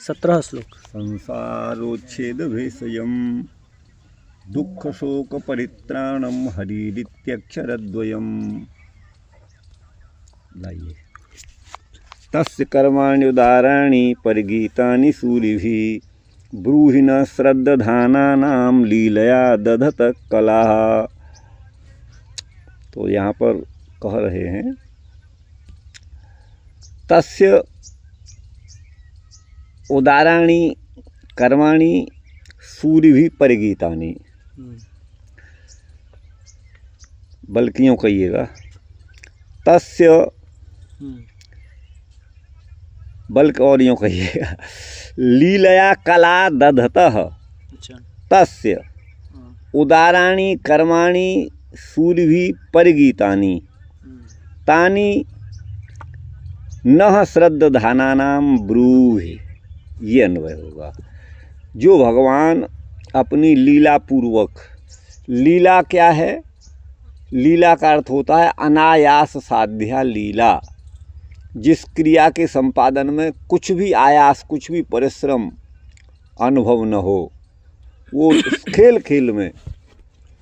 17 श्लोक। संसारोच्छेद भेषजम दुख शोक परित्राणम हरिरित्यक्षरद्वयम। लाइए। तस्य कर्माण्युदाराणि परिगीतानि सूरिभिः ब्रूहि न श्रद्धानानां लीलया दधत कलाः। तो यहाँ पर कह रहे हैं तस्य उदाराणि कर्माणि सूरिभिः परिगीतानि, बल्कि यूँ कहिएगा तस्य, बल्कि और यूँ कहिएगा लीलया कला दधतः तस्य उदाराणि कर्माणि सूरिभिः परिगीतानि तानि नः श्रद्धानानां ब्रूहि। ये अन्वय होगा। जो भगवान अपनी लीला पूर्वक, लीला क्या है? लीला का अर्थ होता है अनायास साध्या लीला। जिस क्रिया के संपादन में कुछ भी आयास, कुछ भी परिश्रम अनुभव न हो, वो खेल खेल में,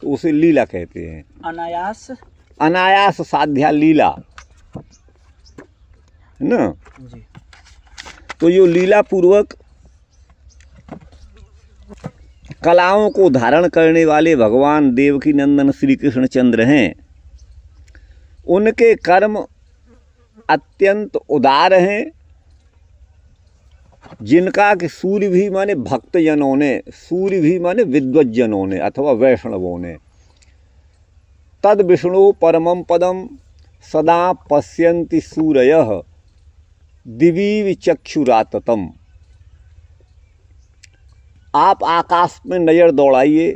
तो उसे लीला कहते हैं। अनायास, अनायास साध्या लीला है ना जी। तो ये लीला पूर्वक कलाओं को धारण करने वाले भगवान देवकी नंदन श्री कृष्णचंद्र हैं। उनके कर्म अत्यंत उदार हैं, जिनका कि सूर्य भी माने भक्तजनों ने, सूर्य भी माने विद्वज्जनों ने अथवा वैष्णवों ने, तद विष्णु परमं पदम सदा पश्यन्ति सूरयः दिवीव चक्षुराततम। आप आकाश में नज़र दौड़ाइए,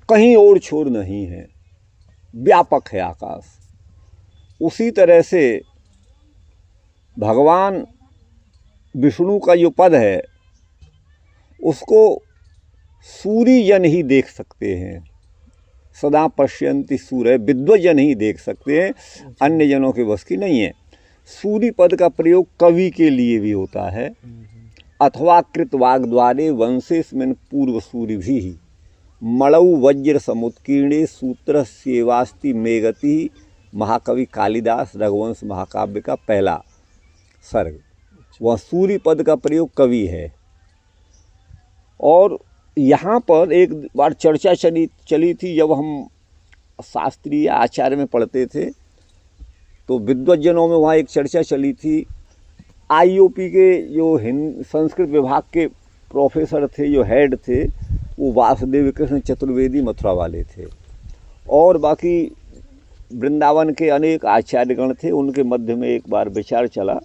कहीं और छोर नहीं है, व्यापक है आकाश। उसी तरह से भगवान विष्णु का जो पद है उसको सूर्य जन ही देख सकते हैं। सदा पश्यन्ति सूर्य, विद्वजन ही देख सकते हैं, अन्य जनों के बस की नहीं है। सूर्य पद का प्रयोग कवि के लिए भी होता है। अथवा कृतवाग्द्वारे वंशेस्मिन् पूर्व सूर्य भी मणौ वज्र समुत्कीर्णे सूत्र सेवास्ति मेगति। महाकवि कालिदास रघुवंश महाकाव्य का पहला सर्ग, वह सूर्य पद का प्रयोग कवि है। और यहाँ पर एक बार चर्चा चली थी, जब हम शास्त्रीय आचार्य में पढ़ते थे तो विद्वज्जनों में वहाँ एक चर्चा चली थी। आईओपी के जो संस्कृत विभाग के प्रोफेसर थे, जो हेड थे, वो वासुदेव कृष्ण चतुर्वेदी मथुरा वाले थे, और बाकी वृंदावन के अनेक आचार्यगण थे। उनके मध्य में एक बार विचार चला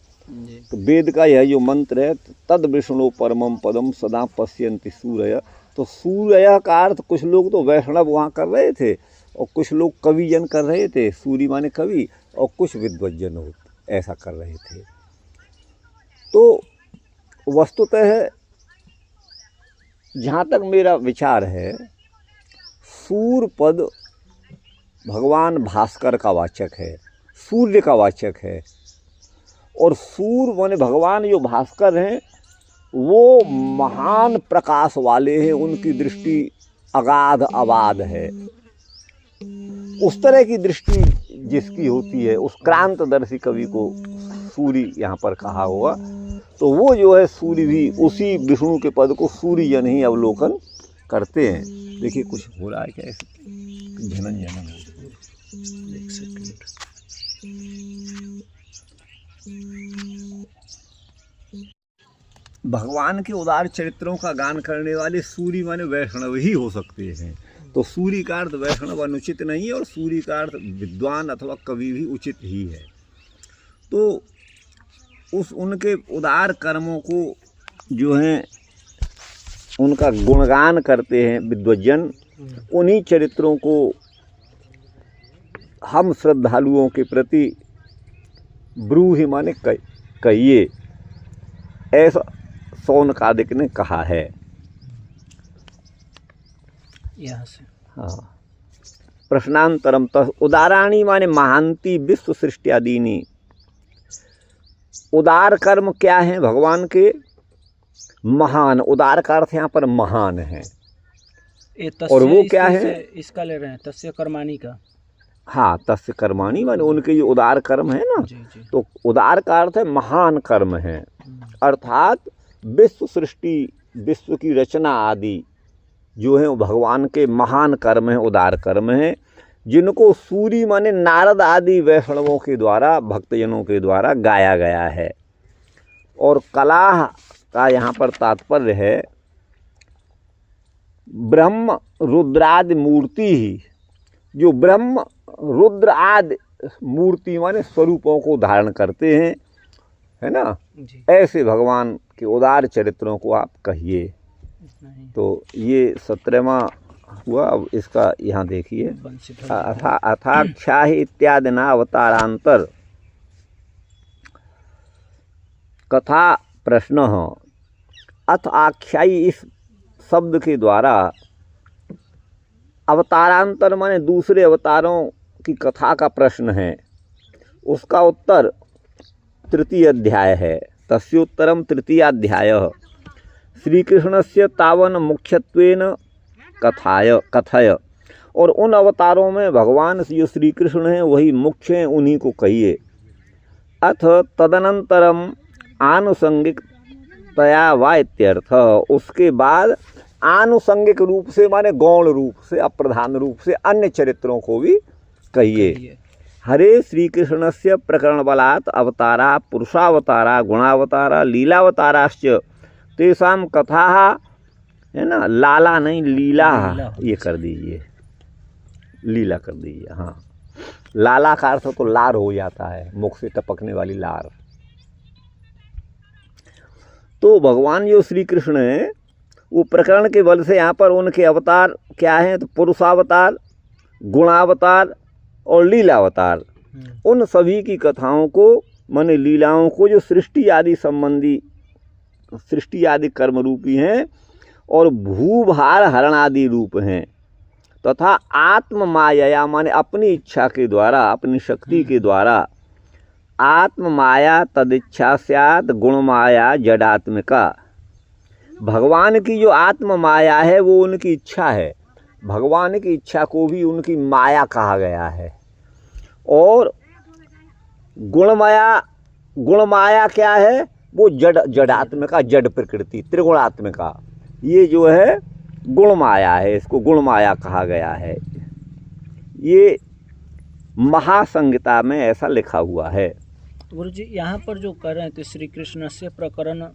तो वेद का यह जो मंत्र है, तद विष्णु परमं पदम सदा पश्यन्ति सूर्य, तो सूर्य का अर्थ कुछ लोग तो वैष्णव वहाँ कर रहे थे और कुछ लोग कविजन कर रहे थे, सूर्य माने कवि, और कुछ विद्वज्जन ऐसा कर रहे थे। तो वस्तुतः जहाँ तक मेरा विचार है, सूर्य पद भगवान भास्कर का वाचक है, सूर्य का वाचक है। और सूर्य माने भगवान जो भास्कर हैं वो महान प्रकाश वाले हैं, उनकी दृष्टि अगाध अबाध है। उस तरह की दृष्टि जिसकी होती है, उस क्रांतदर्शी कवि को सूर्य यहाँ पर कहा होगा। तो वो जो है सूर्य भी उसी विष्णु के पद को सूर्य जन ही अवलोकन करते हैं। देखिए कुछ हो रहा है क्या, ऐसे झनन झनन हो रही है। एक सेकंड। भगवान के उदार चरित्रों का गान करने वाले सूर्य माने वैष्णव ही हो सकते हैं। तो सूर्य का अर्थ वैष्णव अनुचित नहीं है, और सूर्य का अर्थ विद्वान अथवा कवि भी उचित ही है। तो उस उनके उदार कर्मों को जो है उनका गुणगान करते हैं विद्वज्जन। उन्हीं चरित्रों को हम श्रद्धालुओं के प्रति ब्रूहि माने कहिए, ऐसा शौनकादिक ने कहा है। यहाँ से हाँ। प्रश्नांतरम तः उदाराणी माने महांती विश्व सृष्टियादीनी। उदार कर्म क्या है भगवान के? महान, उदार का अर्थ यहाँ पर महान है। ये और वो क्या इससे- है? इसका ले रहे हैं तस्य कर्माणी का। हाँ, तस्य कर्माणि माने उनके जो उदार कर्म है ना, जी जी। तो उदार का अर्थ है महान कर्म है। अर्थात विश्व सृष्टि, विश्व की रचना आदि जो है वो भगवान के महान कर्म हैं, उदार कर्म हैं, जिनको सूरी माने नारद आदि वैष्णवों के द्वारा, भक्तजनों के द्वारा गाया गया है। और कला का यहाँ पर तात्पर्य है ब्रह्म रुद्रादि मूर्ति ही, जो ब्रह्म रुद्र आदि मूर्ति माने स्वरूपों को धारण करते हैं, है ना, जी। ऐसे भगवान के उदार चरित्रों को आप कहिए। इतना ही। तो ये 17वां हुआ। अब इसका यहाँ देखिए, बंसी अथाख्या इत्यादि ना अवतारांतर कथा प्रश्न। अथ आख्यायी इस शब्द के द्वारा अवतारांतर माने दूसरे अवतारों की कथा का प्रश्न है, उसका उत्तर तृतीय अध्याय है। तस्योत्तरम तृतीयाध्यायः श्री कृष्णस्य तावन मुख्यत्वेन कथय। और उन अवतारों में भगवान जो श्री कृष्ण हैं वही मुख्य हैं, उन्हीं को कहिए। अथ तदनंतरम आनुषंगिक तया वा इत्यर्थ। उसके बाद आनुषंगिक रूप से माने गौण रूप से, अप्रधान रूप से अन्य चरित्रों को भी कहिए। हरे श्री कृष्णस्य प्रकरण बलात् अवतारा, पुरुषावतारा, गुणावतारा, लीलावताराश्च तेषां कथा, है ना, लाला नहीं लीला, ये कर दीजिए, लीला कर दीजिए। हाँ, लाला का अर्थ तो लार हो जाता है, मुख से टपकने वाली लार। तो भगवान जो श्री कृष्ण हैं वो प्रकरण के बल से यहाँ पर उनके अवतार क्या हैं, तो पुरुषावतार, गुणावतार और लीलावतार, उन सभी की कथाओं को माने लीलाओं को जो सृष्टि आदि संबंधी, सृष्टि आदि कर्म रूपी हैं और भूभार हरण आदि रूप हैं, तथा आत्म माया माने अपनी इच्छा के द्वारा, अपनी शक्ति के द्वारा, आत्म माया तदिच्छा स्यात् गुण माया जडात्मिका। भगवान की जो आत्म माया है वो उनकी इच्छा है, भगवान की इच्छा को भी उनकी माया कहा गया है। और गुण माया क्या है, वो जडात्मिका, जड़ प्रकृति, त्रिगुणात्मिका, ये जो है गुण माया है, इसको गुण माया कहा गया है। ये महासंहिता में ऐसा लिखा हुआ है। गुरु जी यहाँ पर जो कर रहे थे श्री कृष्ण से प्रकरण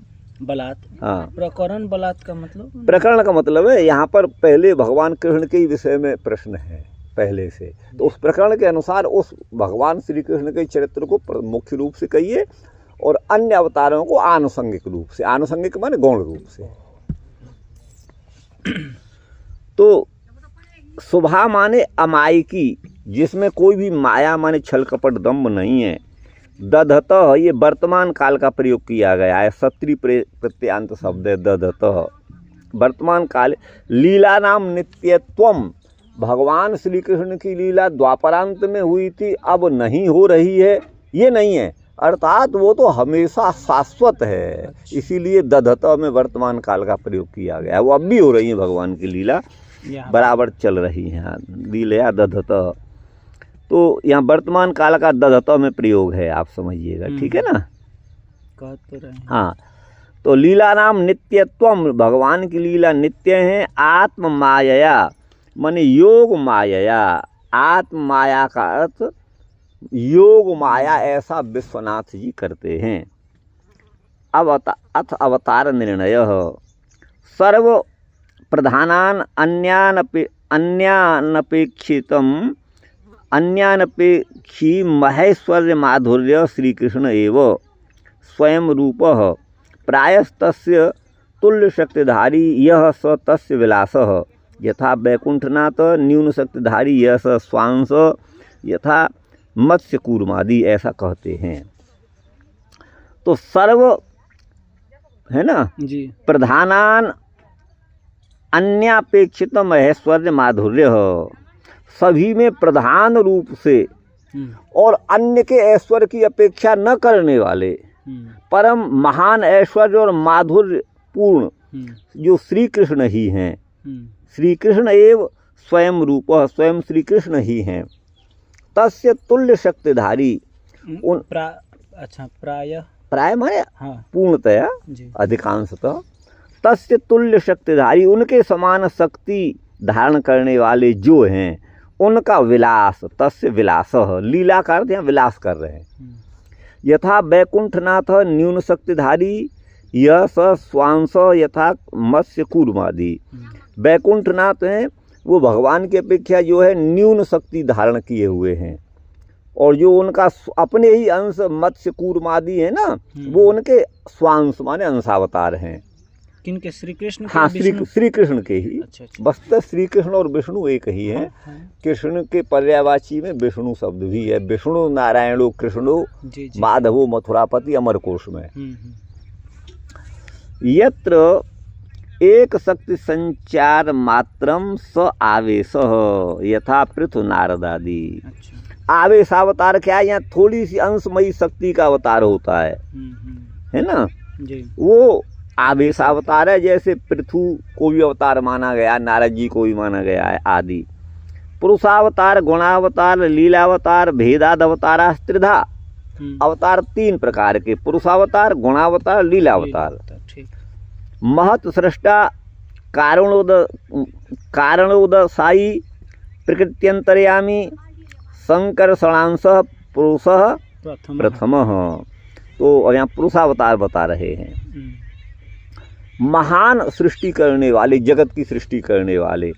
बलात्, हाँ, प्रकरण बलात् का मतलब, प्रकरण का मतलब है यहाँ पर पहले भगवान कृष्ण के विषय में प्रश्न है पहले से, तो उस प्रकरण के अनुसार उस भगवान श्री कृष्ण के चरित्र को मुख्य रूप से कहिए और अन्य अवतारों को आनुषंगिक रूप से, आनुषंगिक माने गौण रूप से। तो शुभा माने अमायिकी, जिसमें कोई भी माया माने छल कपट दम्भ नहीं है। दधतः, ये वर्तमान काल का प्रयोग किया गया है, सत्री प्रत्यांत शब्द है दधतः, वर्तमान काल। लीला नाम नित्यत्वम, भगवान श्री कृष्ण की लीला द्वापरांत में हुई थी, अब नहीं हो रही है, ये नहीं है, अर्थात वो तो हमेशा शाश्वत है, इसीलिए दधतः में वर्तमान काल का प्रयोग किया गया है। वो अब भी हो रही है, भगवान की लीला बराबर चल रही है, लीला दधतः। तो यहाँ वर्तमान काल का दधतः में प्रयोग है, आप समझिएगा, ठीक है ना। कह तो रहे हैं। हाँ, तो लीला नाम नित्यत्वम, भगवान की लीला नित्य है। आत्म माया माने योग माया, आत्म माया का अर्थ योग माया, ऐसा विश्वनाथ जी करते हैं। अथ अवतार निर्णय सर्व प्रधानान अन्यानपेक्षी महेश्वर्य माधुर्य श्री कृष्ण एव स्वयं रूपः प्रायस्तस्य तुल्य शक्तिधारी यह स तस्य विलासः यथा वैकुंठनाथ न्यून शक्तिधारी यह स स्वांस यथा मत्स्य कूर्मादि, ऐसा कहते हैं। तो सर्व है ना जी, प्रधानान अन्यापेक्षित महेश्वर्य माधुर्य, सभी में प्रधान रूप से और अन्य के ऐश्वर्य की अपेक्षा न करने वाले परम महान ऐश्वर्य और माधुर्य पूर्ण जो श्री कृष्ण ही हैं, श्री कृष्ण एव स्वयं रूप, स्वयं श्री कृष्ण ही हैं। तस्य तुल्य शक्तिधारी प्राय माने पूर्णतया अधिकांशतः, तस्य तुल्य शक्तिधारी उनके समान शक्ति धारण करने वाले जो हैं उनका विलास, तस्य विलास, लीला का अर्थ यहाँ विलास कर रहे हैं। यथा वैकुंठनाथ न्यून शक्तिधारी यह स स्वांश यथा मत्स्य कूर्मादि। वैकुंठनाथ हैं वो भगवान की अपेक्षा जो है न्यून शक्ति धारण किए हुए हैं, और जो उनका अपने ही अंश मत्स्य कूर्मादि है ना, वो उनके स्वांश माने अंशावतार हैं। किनके? श्री कृष्ण? हाँ, श्री कृष्ण के ही। अच्छा। वस्तुतः श्री कृष्ण और विष्णु एक ही हैं। कृष्ण के पर्यायवाची में विष्णु शब्द भी है। विष्णु नारायणो कृष्णो माधवो मथुरापति अमरकोश में। यत्र एक शक्ति संचार मात्रम स आवेश यथा पृथु नारदादि। आवेशावतार क्या है? यहाँ थोड़ी सी अंशमयी शक्ति का अवतार होता है ना जी। वो आवेशावतार है। जैसे पृथु को भी अवतार माना गया, नारद जी को भी माना गया है आदि। पुरुषावतार, गुणावतार, लीलावतार, भेदाद अवतार त्रिधा। अवतार तीन प्रकार के, पुरुषावतार, गुणावतार, लीलावतार। महत सृष्टा कारणोदसाई प्रकृत्यंतर्यामी संकर्षणांश पुरुष प्रथमः। तो यहाँ पुरुषावतार बता रहे हैं। महान सृष्टि करने वाले, जगत की सृष्टि करने वाले,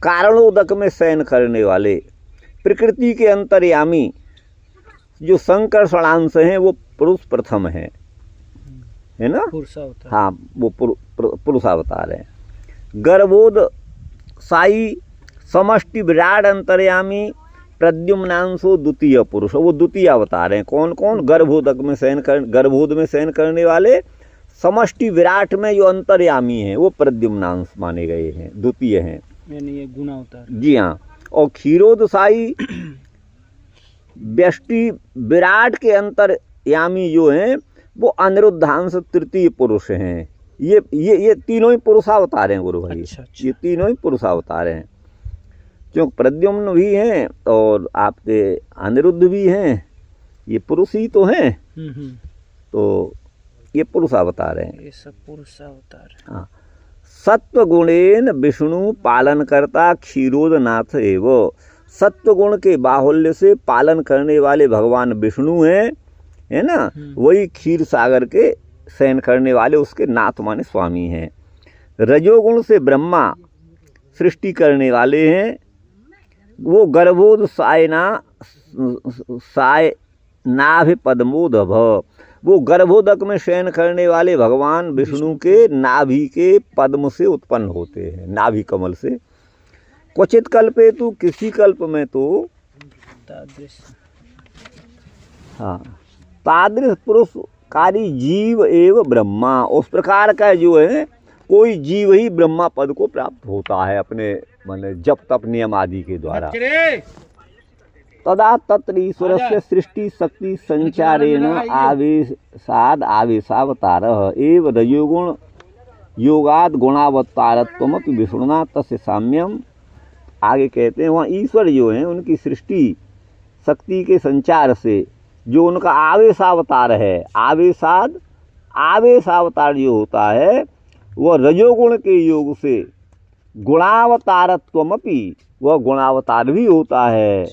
कारणोदक में शयन करने वाले, प्रकृति के अंतर्यामी जो संकर्षणांश हैं वो पुरुष प्रथम है ना? पुरुषावतार। हाँ, वो पुरुषावतार है। गर्भोद साई समष्टि विराट अंतर्यामी प्रद्युम्नांशो द्वितीय पुरुष, वो द्वितीय अवतार हैं। कौन कौन? गर्भोदक में गर्भोद में शयन करने वाले, समष्टि विराट में जो अंतर्यामी हैं वो प्रद्युम्नांश माने गए हैं, द्वितीय हैं, यानी ये गुणावतार। जी हाँ। और क्षीरोदसाई व्यष्टि विराट के अंतर्यामी जो हैं वो अनिरुद्धांश तृतीय पुरुष हैं। ये तीनों ही पुरुषावतार हैं गुरु भाई। अच्छा। ये तीनों ही पुरुषावतार हैं, क्योंकि प्रद्युम्न भी हैं और आपके अनिरुद्ध भी हैं, ये पुरुष ही तो हैं। तो ये पुरुषावतार हैं, ये सब पुरुषावतार हैं। हाँ। सत्व गुणेन विष्णु पालन करता क्षीरोदनाथ एवं। सत्व गुण के बाहुल्य से पालन करने वाले भगवान विष्णु हैं, है ना? वही क्षीर सागर के शयन करने वाले उसके नाथ माने स्वामी हैं। रजोगुण से ब्रह्मा सृष्टि करने वाले हैं, वो गर्भोद सायनाभि पद्मोदभ। वो गर्भोदक में शयन करने वाले भगवान विष्णु के नाभि के पद्म से उत्पन्न होते हैं, नाभि कमल से। क्वचित कल्पे तो, किसी कल्प में तो हाँ तादृश पुरुषकारी जीव एवं ब्रह्मा, उस प्रकार का जो है कोई जीव ही ब्रह्मा पद को प्राप्त होता है अपने माने जप तप नियम आदि के द्वारा। तदा तत्र ईश्वरस्य सृष्टि शक्ति संचारेण आवेशाद आवेशावतारः एव रजोगुण योगाद गुणावतारत्वमपि विष्णुना तस्य साम्यम। आगे कहते हैं वहाँ ईश्वर जो हैं उनकी सृष्टि शक्ति के संचार से जो उनका आवेशावतार है, आवेशावतार जो होता है वह रजोगुण के योग से गुणावतारत्वमपि, वह गुणावतार भी होता है।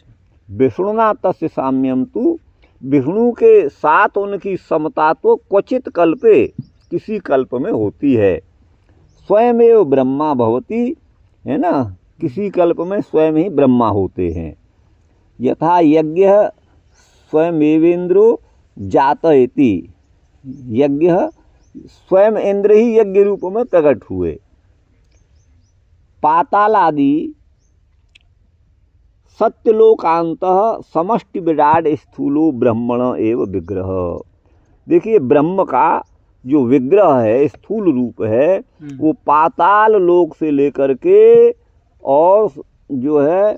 विष्णुना तस्य साम्यम तु, विष्णु के साथ उनकी समता तो क्वचित कल्पे, किसी कल्प में होती है। स्वयमेव ब्रह्मा भवति, है ना? किसी कल्प में स्वयं ही ब्रह्मा होते हैं। यथा यज्ञ स्वयमेवेन्द्रो जातयति, यज्ञ स्वयं इंद्र ही यज्ञ रूप में प्रकट हुए। पातालादि सत्यलोकांतः समष्टि विराट स्थूलो ब्रह्मण एवं विग्रह। देखिए ब्रह्म का जो विग्रह है, स्थूल रूप है, वो पाताल लोक से लेकर के और जो है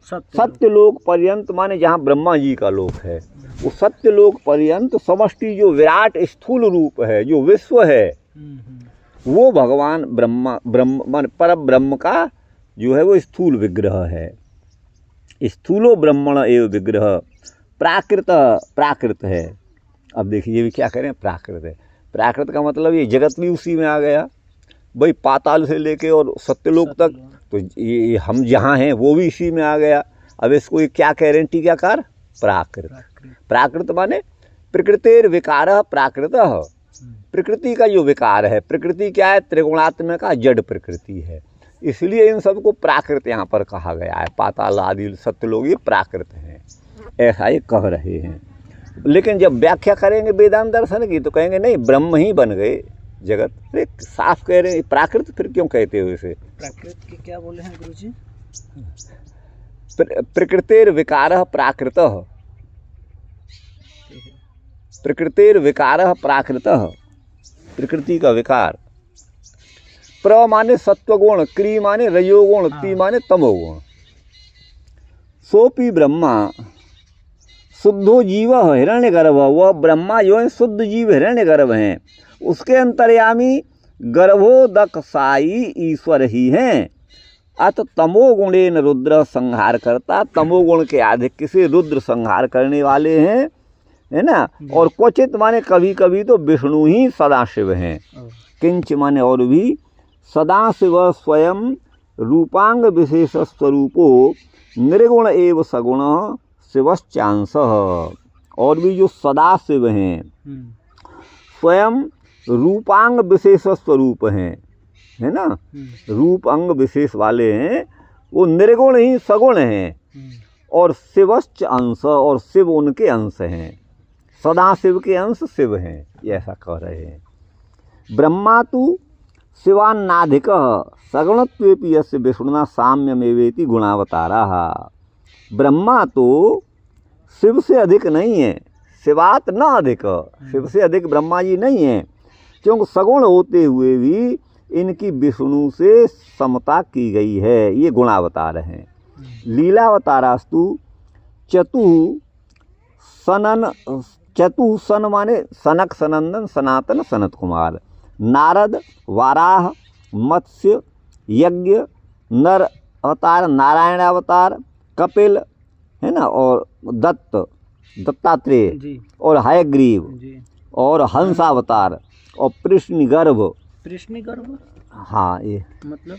सत्यलोक पर्यंत, माने जहाँ ब्रह्मा जी का लोक है, वो सत्यलोक पर्यंत समष्टि जो विराट स्थूल रूप है, जो विश्व है, वो भगवान ब्रह्म पर ब्रह्म का जो है वो स्थूल विग्रह है। स्थूलो ब्रह्मण एवं विग्रह प्राकृत है। अब देखिए ये भी क्या करें, प्राकृत है। प्राकृत का मतलब ये जगत भी उसी में आ गया भाई, पाताल से लेके और सत्यलोक तक, तो ये हम जहाँ हैं वो भी इसी में आ गया। अब इसको ये क्या कह रहे हैं टीकाकार, प्राकृत। प्राकृत माने प्रकृतिर विकारः प्राकृतः, प्रकृति का जो विकार है। प्रकृति क्या है, त्रिगुणात्मक का जड़ प्रकृति है, इसलिए इन सबको प्राकृत यहाँ पर कहा गया है। पाताल आदि सत्यलोक ये प्राकृत हैं, ऐसा ये कह रहे हैं। लेकिन जब व्याख्या करेंगे वेदांत दर्शन की तो कहेंगे नहीं ब्रह्म ही बन गए जगत। अरे साफ कह रहे हैं प्राकृत, फिर क्यों कहते हो इसे? प्राकृत की क्या बोले हैं गुरुजी? प्रकृतिर विकारः प्राकृतः, प्रकृतिर विकारः प्राकृतः, प्रकृति का विकार। प्र माने सत्वगुण, क्री माने रजोगुण, ती माने तमोगुण। सोपी ब्रह्मा शुद्धो जीव हिरण्यगर्भ, वह ब्रह्मा जो है शुद्ध जीव हिरण्यगर्भ हैं, उसके अंतर्यामी गर्भोदक साई ईश्वर ही हैं। अत तमोगुणेन रुद्र संहार करता, तमोगुण के आधिक्य से रुद्र संहार करने वाले हैं, है ना। और क्वचित माने कभी कभी तो विष्णु ही सदाशिव हैं। किंच माने और भी, सदाशिव स्वयं रूपांग विशेष स्वरूपो निर्गुण एव सगुण शिवश्चांश। और भी जो सदाशिव हैं स्वयं रूपांग विशेष स्वरूप हैं, है ना, रूप अंग विशेष वाले हैं, वो निर्गुण ही सगुण हैं। और शिवश्च अंश, और शिव उनके अंश हैं, सदाशिव के अंश शिव हैं, ये ऐसा कह रहे हैं। ब्रह्मा तु शिवान्नाधिक सगुणत्वेपि यस्य विष्णुना साम्यमेवेति गुणावताराः। ब्रह्मा तो शिव से अधिक नहीं है, शिवात न अधिक, शिव से अधिक ब्रह्मा जी नहीं है, क्योंकि सगुण होते हुए भी इनकी विष्णु से समता की गई है, ये गुणावतार हैं। लीलावतारास्तु चतु सन माने सनक सनंदन सनातन सनत कुमार, नारद वाराह मत्स्य यज्ञ नर अवतार नारायण अवतार, कपिल, है ना, और दत्तात्रेय और हयग्रीव और हंसावतार और कृष्णगर्भ। कृष्णगर्भ, हाँ, ये मतलब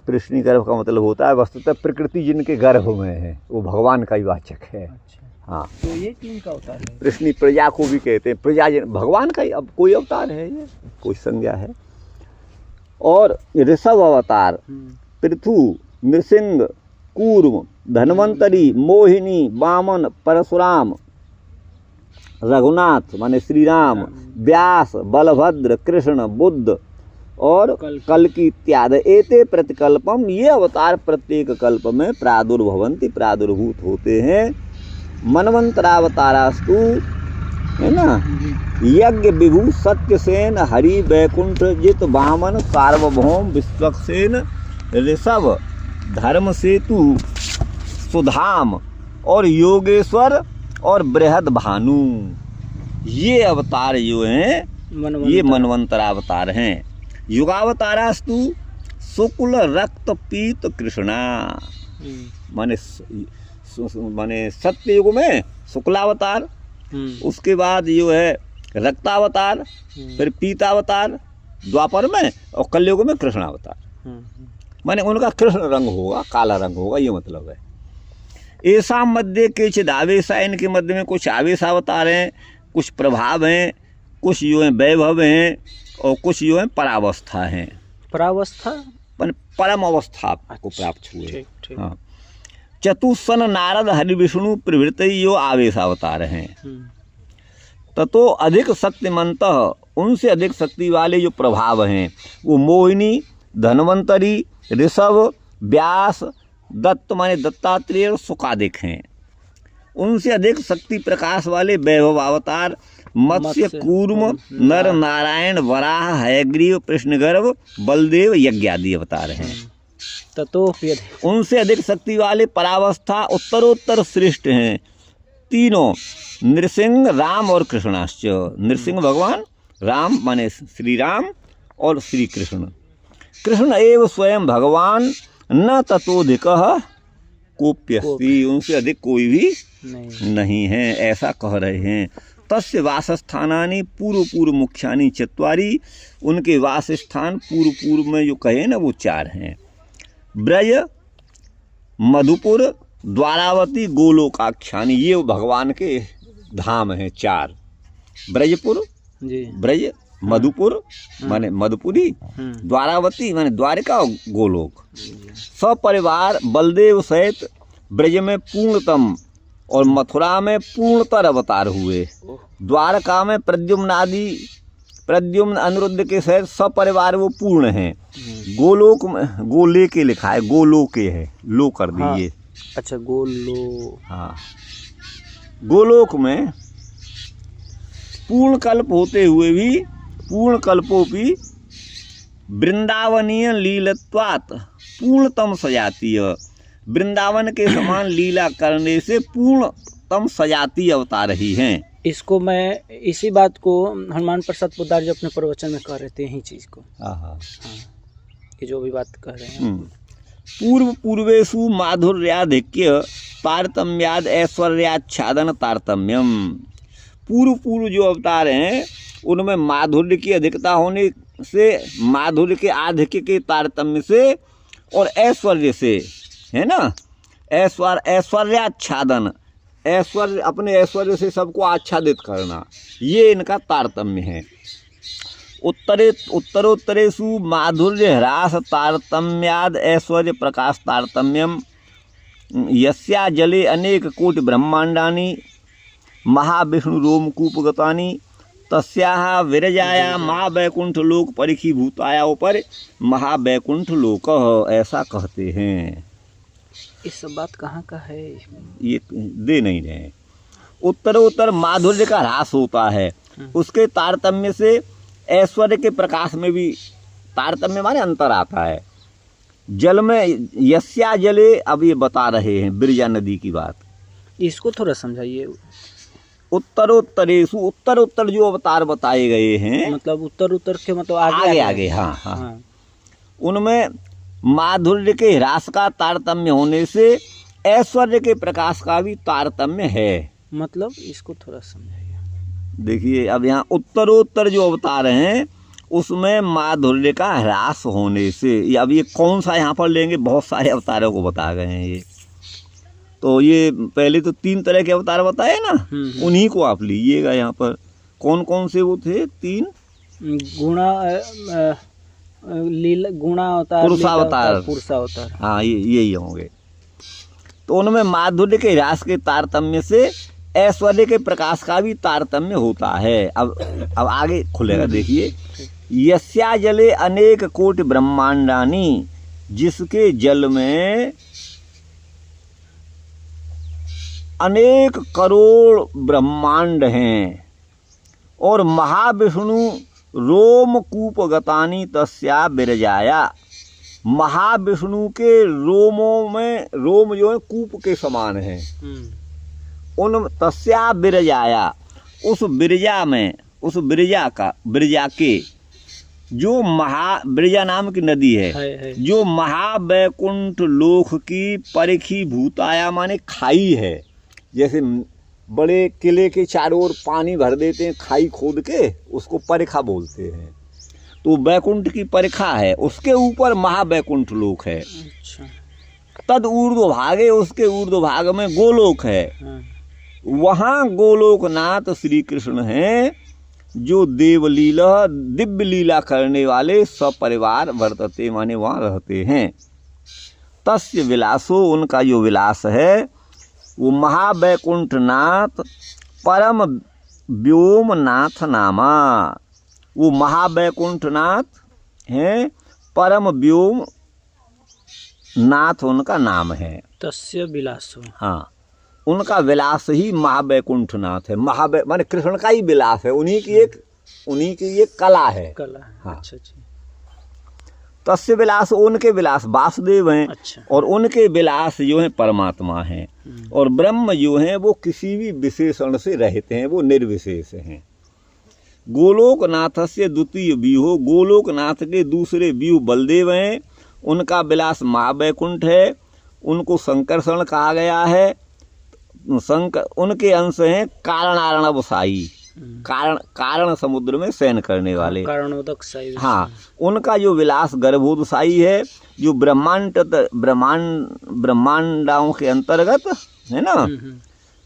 कृष्णगर्भ का मतलब होता है वस्तुतः प्रकृति जिनके गर्भ में है, वो भगवान का ही वाचक है। अच्छा, हाँ, तो ये किन का अवतार है? कृष्ण प्रजा को भी कहते हैं, प्रजा भगवान का ही अब कोई अवतार है, ये कोई संज्ञा है। और ऋषभ अवतार, पृथु, नृसिंह, कूर्म, धन्वंतरी, मोहिनी, वामन, परशुराम, रघुनाथ माने श्री राम, व्यास, बलभद्र, कृष्ण, बुद्ध और कल्कि इत्यादि। एते प्रतिकल्पम, ये अवतार प्रत्येक कल्प में प्रादुर्भवंती प्रादुर्भूत होते हैं। मनवंतरावतारास्तु, है ना, यज्ञ विभु सत्यसेन हरि वैकुंठ जित वामन सार्वभौम विश्वक्सेन ऋषभ धर्म सेतु सुधाम और योगेश्वर और बृहद भानु। ये अवतार जो हैं ये मनवंतरावतार हैं। युगावतारास्तु शुक्ल रक्त पीत कृष्णा, माने सत्ययुग में शुक्लावतार, उसके बाद जो है रक्तावतार, फिर पीतावतार द्वापर में, और कलयुग में कृष्णावतार। माने उनका कृष्ण रंग होगा, काला रंग होगा, ये मतलब है। ऐसा मध्य के चिदावेश, इनके मध्य में कुछ आवेश अवतार हैं, कुछ प्रभाव हैं, कुछ जो है वैभव हैं, और कुछ जो है परावस्था हैं। परावस्था परम अवस्था को प्राप्त हुए। हाँ, चतुस्सन नारद हरि विष्णु प्रभृति जो आवेश अवतार हैं। ततो अधिक शक्तिमंत, उनसे अधिक शक्ति वाले जो प्रभाव हैं वो मोहिनी, धन्वंतरी, ऋषभ, व्यास, दत्त माने दत्तात्रेय और सुकादिक हैं। उनसे अधिक शक्ति प्रकाश वाले वैभव अवतार मत्स्य, कूर्म, नर नारायण, वराह, हयग्रीव, कृष्णगर्भ, बलदेव, यज्ञादि अवतार हैं। ततो उनसे अधिक शक्ति वाले परावस्था उत्तरोत्तर श्रेष्ठ हैं तीनों, नृसिंह, राम और कृष्णाश्च। नृसिंह भगवान, राम माने श्री राम, और श्री कृष्ण। कृष्ण एव स्वयं भगवान न ततोधिकः कोप्यस्ति, उनसे अधिक कोई भी नहीं है, ऐसा कह रहे हैं। तस्य वासस्थानानि पूर्व पूर्व मुख्यानि चत्वारि, उनके वास स्थान पूर्व पूर्व में जो कहे ना वो 4 हैं। ब्रज, मधुपुर, द्वारावती, गोलोकाख्यानि, ये भगवान के धाम हैं 4। ब्रजपुर जी, ब्रज, मधुपुर माने मधुपुरी, द्वारावती माने द्वारिका, और गोलोक। सपरिवार बलदेव सहित ब्रज में पूर्णतम और मथुरा में पूर्णतर अवतार हुए। द्वारका में प्रद्युम्न अनिरुद्ध के सहित सपरिवार वो पूर्ण हैं। गोलोक में गोले के लिखा है, गोलोके है, लो कर दीजिए। हाँ, अच्छा गोलो, हाँ, गोलोक में पूर्ण कल्प होते हुए भी पूर्ण कल्पोपि वृंदावनीय लीलत्वात् पूर्णतम सजातीय, वृंदावन के समान लीला करने से पूर्णतम सजाती अवतार ही हैं। इसको मैं इसी बात को हनुमान प्रसाद पोद्दार जी अपने प्रवचन में कह रहे थे, यही चीज को। हाँ, ये जो भी बात कह रहे हैं। पूर्व पूर्वेषु माधुर्याधिक्य तारतम्याद ऐश्वर्याच्छादन तारतम्यम, पूर्व पूर्व जो अवतार हैं उनमें माधुर्य की अधिकता होने से, माधुर्य के आधिक्य के तारतम्य से और ऐश्वर्य से, है ना, ऐश्वर्याच्छादन, ऐश्वर्य अपने ऐश्वर्य से सबको आच्छादित करना, ये इनका तारतम्य है। उत्तरोत्तरेषु माधुर्य ह्रास तारतम्याद ऐश्वर्य प्रकाश तारतम्यम, यस्या जले अनेक कोटि ब्रह्मांडानि महाविष्णु रोमकूपगतानि, तस्याः विरजाया महावैकुंठ लोक परिखीभूताया ऊपर महावैकुंठ लोक, ऐसा कहते हैं। ये सब बात कहाँ का है, ये दे नहीं रहे। उत्तरोत्तर माधुर्य का ह्रास होता है, उसके तारतम्य से ऐश्वर्य के प्रकाश में भी तारतम्य माने अंतर आता है। जल में यस्या जले, अब ये बता रहे हैं बिरजा नदी की बात, इसको थोड़ा समझाइए। उत्तरोत्तरेषु, उत्तर जो अवतार बताए गए हैं, मतलब उत्तर के मतलब आगे। हाँ, उनमें माधुर्य के ह्रास का तारतम्य होने से ऐश्वर्य के प्रकाश का भी तारतम्य है। मतलब इसको थोड़ा समझाइए। देखिए, अब यहाँ उत्तरोत्तर जो अवतार हैं उसमें माधुर्य का ह्रास होने से, अब ये कौन सा यहाँ पर लेंगे, बहुत सारे अवतारों को बता गए हैं ये। तो ये पहले तो 3 तरह के अवतार बताए ना, उन्हीं को आप लीजिएगा। यहाँ पर कौन कौन से वो थे? 3 गुणा अवतार, पुरुषावतार, हाँ, यही होंगे। तो उनमें माधुर्य के ह्रास के तारतम्य से ऐश्वर्य के प्रकाश का भी तारतम्य होता है। अब आगे खुलेगा, देखिए। यस्या जले अनेक कोटि ब्रह्मांडानि, जिसके जल में अनेक करोड़ ब्रह्मांड हैं, और महाविष्णु रोमकूपगतानि तस्या विरजाया, महाविष्णु के रोमों में, रोम जो है कूप के समान है, उन तस्या विरजाया, उस विरजा में, उस विरजा के जो विरजा नाम की नदी है, जो महावैकुंठ लोक की परिखी भूताया माने खाई है। जैसे बड़े किले के चारों ओर पानी भर देते हैं, खाई खोद के, उसको परिखा बोलते हैं। तो वैकुंठ की परिखा है, उसके ऊपर महावैकुंठ लोक है। तद ऊर्ध्व भागे, उसके ऊर्ध्व भाग में गोलोक है। वहाँ गोलोकनाथ श्री कृष्ण हैं, जो देवलीला, दिव्य लीला करने वाले सपरिवार वर्तते माने वहाँ रहते हैं। तस्य विलासो, उनका जो विलास है वो महावैकुंठनाथ परम व्योमनाथ नामा, वो महावैकुंठनाथ हैं, परम व्योम नाथ उनका नाम है। तस्य विलासो, हाँ, उनका विलास ही महावैकुंठनाथ है। माने कृष्ण का ही विलास है, उन्हीं की एक कला है। हाँ। अच्छा। तस्य विलास, उनके विलास वासुदेव हैं। अच्छा। और उनके विलास जो हैं परमात्मा हैं। और ब्रह्म जो हैं वो किसी भी विशेषण से रहते हैं, वो निर्विशेष हैं। गोलोकनाथस्य द्वितीय व्यूहो, गोलोकनाथ के दूसरे व्यूह बलदेव हैं, उनका विलास महावैकुंठ है, उनको संकर्षण कहा गया है। उनके अंश हैं कारणार्णव साई, कारण समुद्र में शयन करने वाले, कारणोदक साई। हाँ, उनका जो विलास गर्भोदशाई है, जो ब्रह्मांडाओं के अंतर्गत है ना,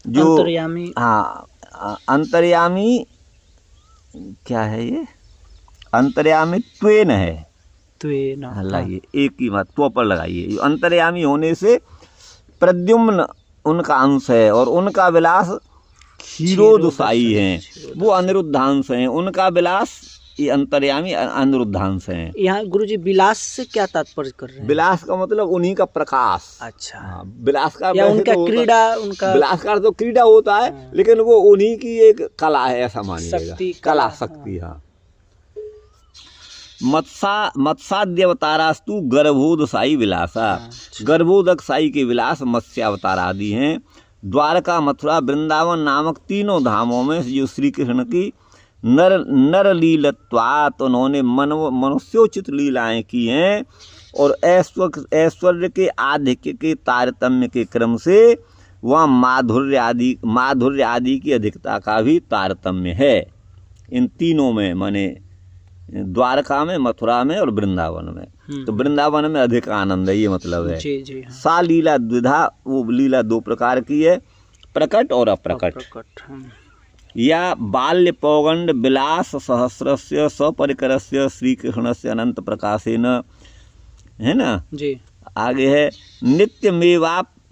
जो अंतर्यामी, हाँ अंतर्यामी क्या है ये, अंतर्यामी त्वेन है, त्वेन, लगाइए एक ही बात तो पर लगाइए। अंतर्यामी होने से प्रद्युम्न उनका अंश है और उनका विलास क्षीरोदशाई हैं, वो अनिरुद्धांश हैं, उनका विलास ये अंतर्यामी अनिरुद्धांश हैं। यहाँ गुरुजी विलास से क्या तात्पर्य कर रहे हैं? विलास का मतलब उन्हीं का प्रकाश। अच्छा, विलास का या उनका क्रीड़ा, उनका विलास का तो क्रीड़ा होता है, लेकिन वो उन्हीं की एक कला है, ऐसा मानिएगा, कला शक्ति। हाँ, मत्स्याद्यवतारास्तु गर्भोदशाई विलासा, गर्भोदक साई के विलास मत्स्यावतार आदि हैं। द्वारका, मथुरा, वृंदावन नामक तीनों धामों में जो श्री कृष्ण की नर लीलत्वात् उन्होंने मनुष्योचित लीलाएं की हैं, और ऐश्वर्य के आधिक्य के तारतम्य के क्रम से वहाँ माधुर्य आदि की अधिकता का भी तारतम्य है। इन तीनों में, माने द्वारका में, मथुरा में और वृंदावन में। तो वृंदावन में अधिक आनंद है, ये मतलब है। जी जी, हाँ। सा लीला द्विधा, वो लीला दो प्रकार की है, प्रकट और अप्रकट। या बाल्य पौगंड विलास सहस्रस्य सपरिकरस्य श्री कृष्णस्य अनंत प्रकाशेन, है ना जी। आगे है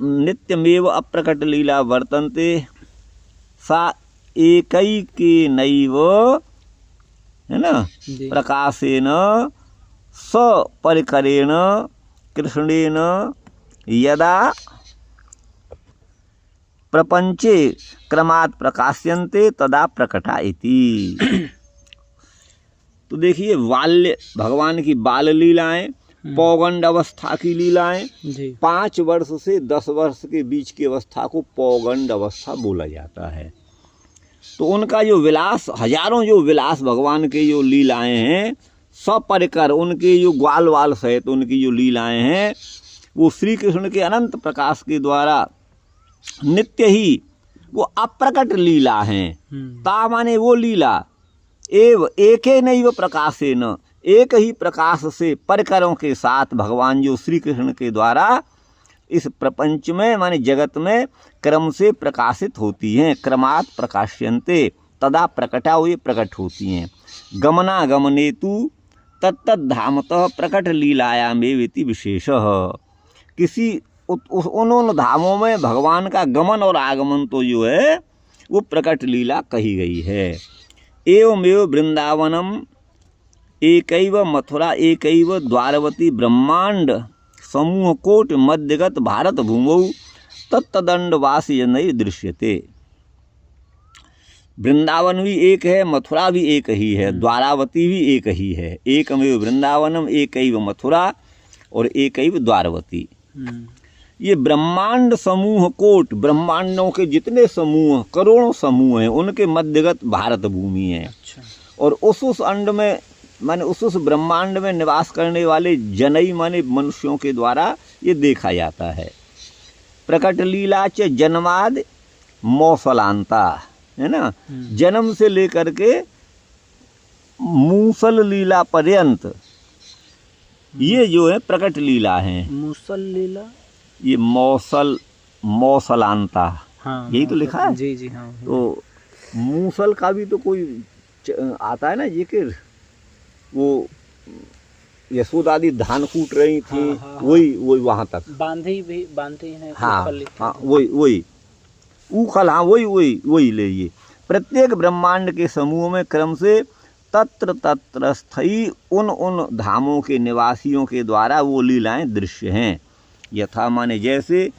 नित्यमेव अप्रकट लीला वर्तन्ते सा एकैकेनैव, है ना, प्रकाशेन सपरिकरेण कृष्णेन यदा प्रपंचे क्रमात् प्रकाश्यन्ते तदा प्रकटा इति। तो देखिए, बाल्य भगवान की बाल लीलाएं, पौगंड अवस्था की लीलाएं, 5 वर्ष से 10 वर्ष के बीच की अवस्था को पौगंड अवस्था बोला जाता है। तो उनका जो विलास, हजारों जो विलास भगवान के जो लीलाएं हैं, सपरिकर उनके जो ग्वाल वाल सहित उनकी जो लीलाएं हैं, वो श्री कृष्ण के अनंत प्रकाश के द्वारा नित्य ही वो अप्रकट लीला हैं। ता माने वो लीला, एव एके नैव प्रकाशेन, एक ही प्रकाश से परिकरों के साथ भगवान जो श्री कृष्ण के द्वारा इस प्रपंच में, माने जगत में क्रम से प्रकाशित होती हैं। क्रमात् प्रकाश्यन्ते तदा प्रकटा, हुए प्रकट होती हैं। गमनागमनेतु तत्तद्धामतः प्रकट लीलायामेवेति विशेषः। किसी उन धामों में भगवान का गमन और आगमन तो जो है वो प्रकट लीला कही गई है। एवमेव वृंदावनम एकैव, मथुरा एकैव, द्वारवती ब्रह्मांड समूह कोट मध्यगत भारत भूमौ तत्तदंडवासी जनैः दृश्यते। वृंदावन भी एक है, मथुरा भी एक ही है, द्वारावती भी एक ही है। एकमेव वृंदावनम एकैव मथुरा और एकैव द्वारवती। ये ब्रह्मांड समूह कोट, ब्रह्मांडों के जितने समूह, करोड़ों समूह हैं, उनके मध्यगत भारत भूमि है। अच्छा। और उस अंड में, माने उस ब्रह्मांड में निवास करने वाले जनई, माने मनुष्यों के द्वारा ये देखा जाता है। प्रकट लीला च जन्माद मौसलांता, है ना, जन्म से लेकर के मूसल लीला पर्यंत ये जो है प्रकट लीला है। मूसल लीला, ये मौसलांता, हाँ, यही तो लिखा है। जी जी, हाँ। तो मूसल का भी तो कोई आता है ना जिक्र, वो यशोदा आदि धान कूट रही थी, हाँ, वही वहां तक बांधे हैं। हाँ हाँ, वही उखल, हाँ वही ले। प्रत्येक ब्रह्मांड के समूह में क्रम से तत्र तत्र स्थायी उन धामों के निवासियों के द्वारा वो लीलाएं दृश्य हैं। यथा माने जैसे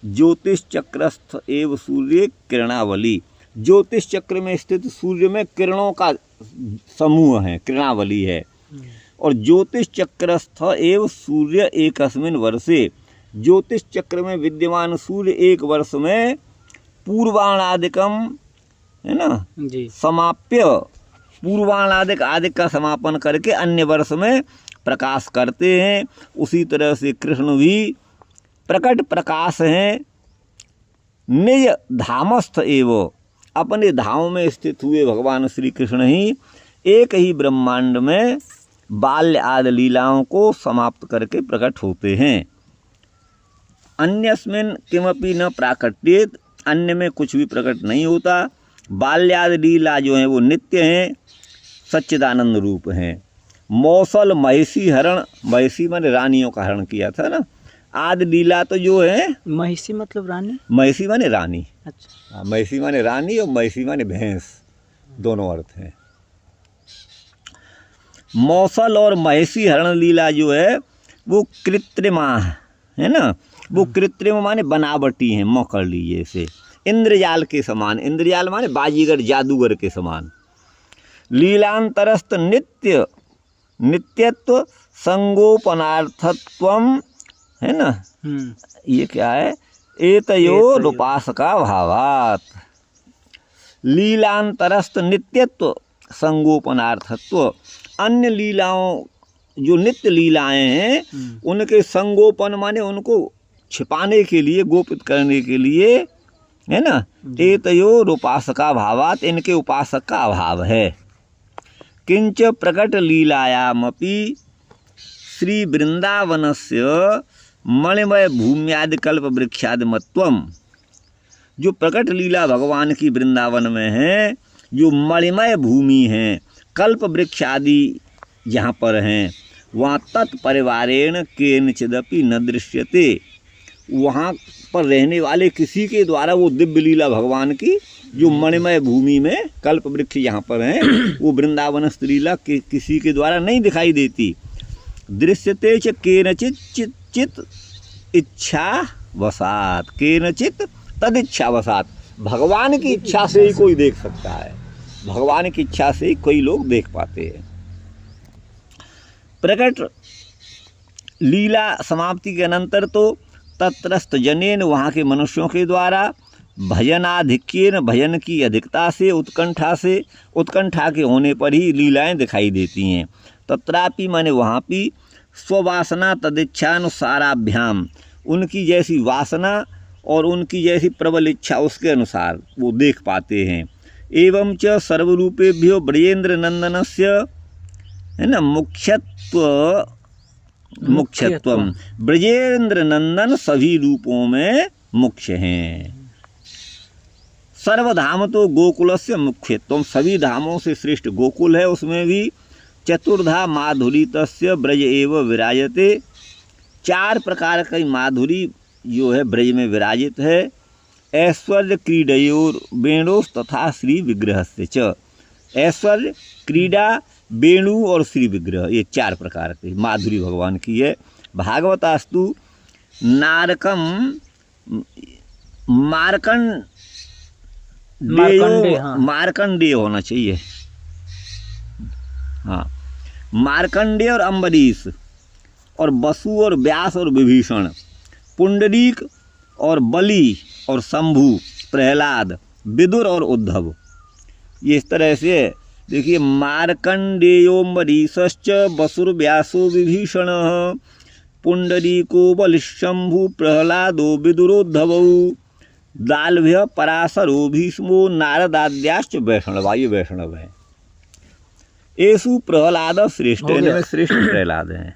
ज्योतिष चक्रस्थ एवं सूर्य किरणावली, ज्योतिष चक्र में स्थित सूर्य में किरणों का समूह है, किरणावली है। और ज्योतिष चक्रस्थ एवं सूर्य एकस्मिन् वर्षे, ज्योतिष चक्र में विद्यमान सूर्य एक वर्ष में पूर्वाणादिकम, है ना जी, समाप्य पूर्वाणादिक आदि का समापन करके अन्य वर्ष में प्रकाश करते हैं। उसी तरह से कृष्ण भी प्रकट प्रकाश हैं। निज धामस्थ एवं, अपने धाम में स्थित हुए भगवान श्री कृष्ण ही एक ही ब्रह्मांड में बाल्य आदि लीलाओं को समाप्त करके प्रकट होते हैं। अन्यस्मिन् किमपि न प्राकट्येत, अन्य में कुछ भी प्रकट नहीं होता। बाल्यादि लीला जो हैं वो नित्य हैं, सच्चिदानंद रूप हैं। मौसल महिषी हरण, महिषी माने रानियों का हरण किया था ना। आदि लीला तो जो है, महिषी मतलब रानी, महिषी माने रानी। अच्छा, महिषी माने रानी और महिषी माने भैंस, दोनों अर्थ हैं। मौसल और महिषी हरण लीला जो है वो कृत्रिमा है ना, वो कृत्रिम माने बनावटी हैं, मौ कर लीजिए इसे। इंद्रजाल के समान, इंद्रजाल माने बाजीगर जादूगर के समान। लीलांतरस्थ नित्य नित्यत्व संगोपनार्थत्वम है ना, ये क्या है, एतयो रूपासका भावात। लीलांतरस्थ नित्यत्व संगोपनार्थत्व, अन्य लीलाओं जो नित्य लीलाएं हैं उनके संगोपन माने उनको छिपाने के लिए, गोपित करने के लिए है ना। एतयो रूपासका भावात, इनके उपासक का अभाव है। किंच प्रकट लीलायामपि श्री वृंदावनस्य मणिमय भूम्यादि कल्प वृक्षादिमत्वम, जो प्रकट लीला भगवान की वृंदावन में है, जो मणिमय भूमि है, कल्प वृक्ष आदि जहाँ पर हैं, वहाँ तत्परिवारेण केनचिदपि न दृश्यते, वहाँ पर रहने वाले किसी के द्वारा वो दिव्य लीला भगवान की जो मणिमय भूमि में कल्प वृक्ष यहाँ पर हैं, वो वृंदावन लीला किसी के द्वारा नहीं दिखाई देती। दृश्यते च केनचित चित इच्छा वसात, केनचित तद इच्छा वसात, भगवान की इच्छा से ही कोई देख सकता है, भगवान की इच्छा से ही कोई लोग देख पाते हैं। प्रकट लीला समाप्ति के अनंतर तो तत्रस्थ जनेन, वहाँ के मनुष्यों के द्वारा, भजनाधिक्येन, भजन की अधिकता से, उत्कंठा के होने पर ही लीलाएं दिखाई देती हैं। तत्रापि माने वहाँ भी स्ववासना तदिच्छानुसाराभ्याम, उनकी जैसी वासना और उनकी जैसी प्रबल इच्छा उसके अनुसार वो देख पाते हैं। एवं च सर्वरूपेभ्यो ब्रजेंद्र नंदनस्य है ना मुख्यत्वम, ब्रजेंद्र नंदन सभी रूपों में मुख्य हैं। सर्वधाम तो गोकुलस्य मुख्यत्वम, सभी धामों से श्रेष्ठ गोकुल है, उसमें भी चतुर्धा माधुरी तस्य ब्रज एव विराजते, 4 प्रकार की माधुरी जो है ब्रज में विराजित है। ऐश्वर्य क्रीडयोर वेणोस तथा श्री विग्रह से च, ऐश्वर्य क्रीडा वेणु और श्री विग्रह, ये 4 प्रकार की माधुरी भगवान की है। भागवतास्तु नारकम मार्कंडेय होना चाहिए, हाँ, मार्कंडेय और अम्बरीश और वसु और व्यास और विभीषण, पुंडरीक और बलि और शंभु, प्रहलाद, विदुर और उद्धव, ये इस तरह से देखिए। मार्कंडेयोम्बरीश्च वसुर्व्यासो विभीषण, पुंडरीको बलिशंभु, प्रहलादो विदुरोद्धवौ, दाल्भ्य पराशरो भीष्मो, नारदाद्याश्च वैष्णवा, ये वैष्णव है। एसु प्रहलाद श्रेष्ठ, इनमें श्रेष्ठ प्रहलाद हैं।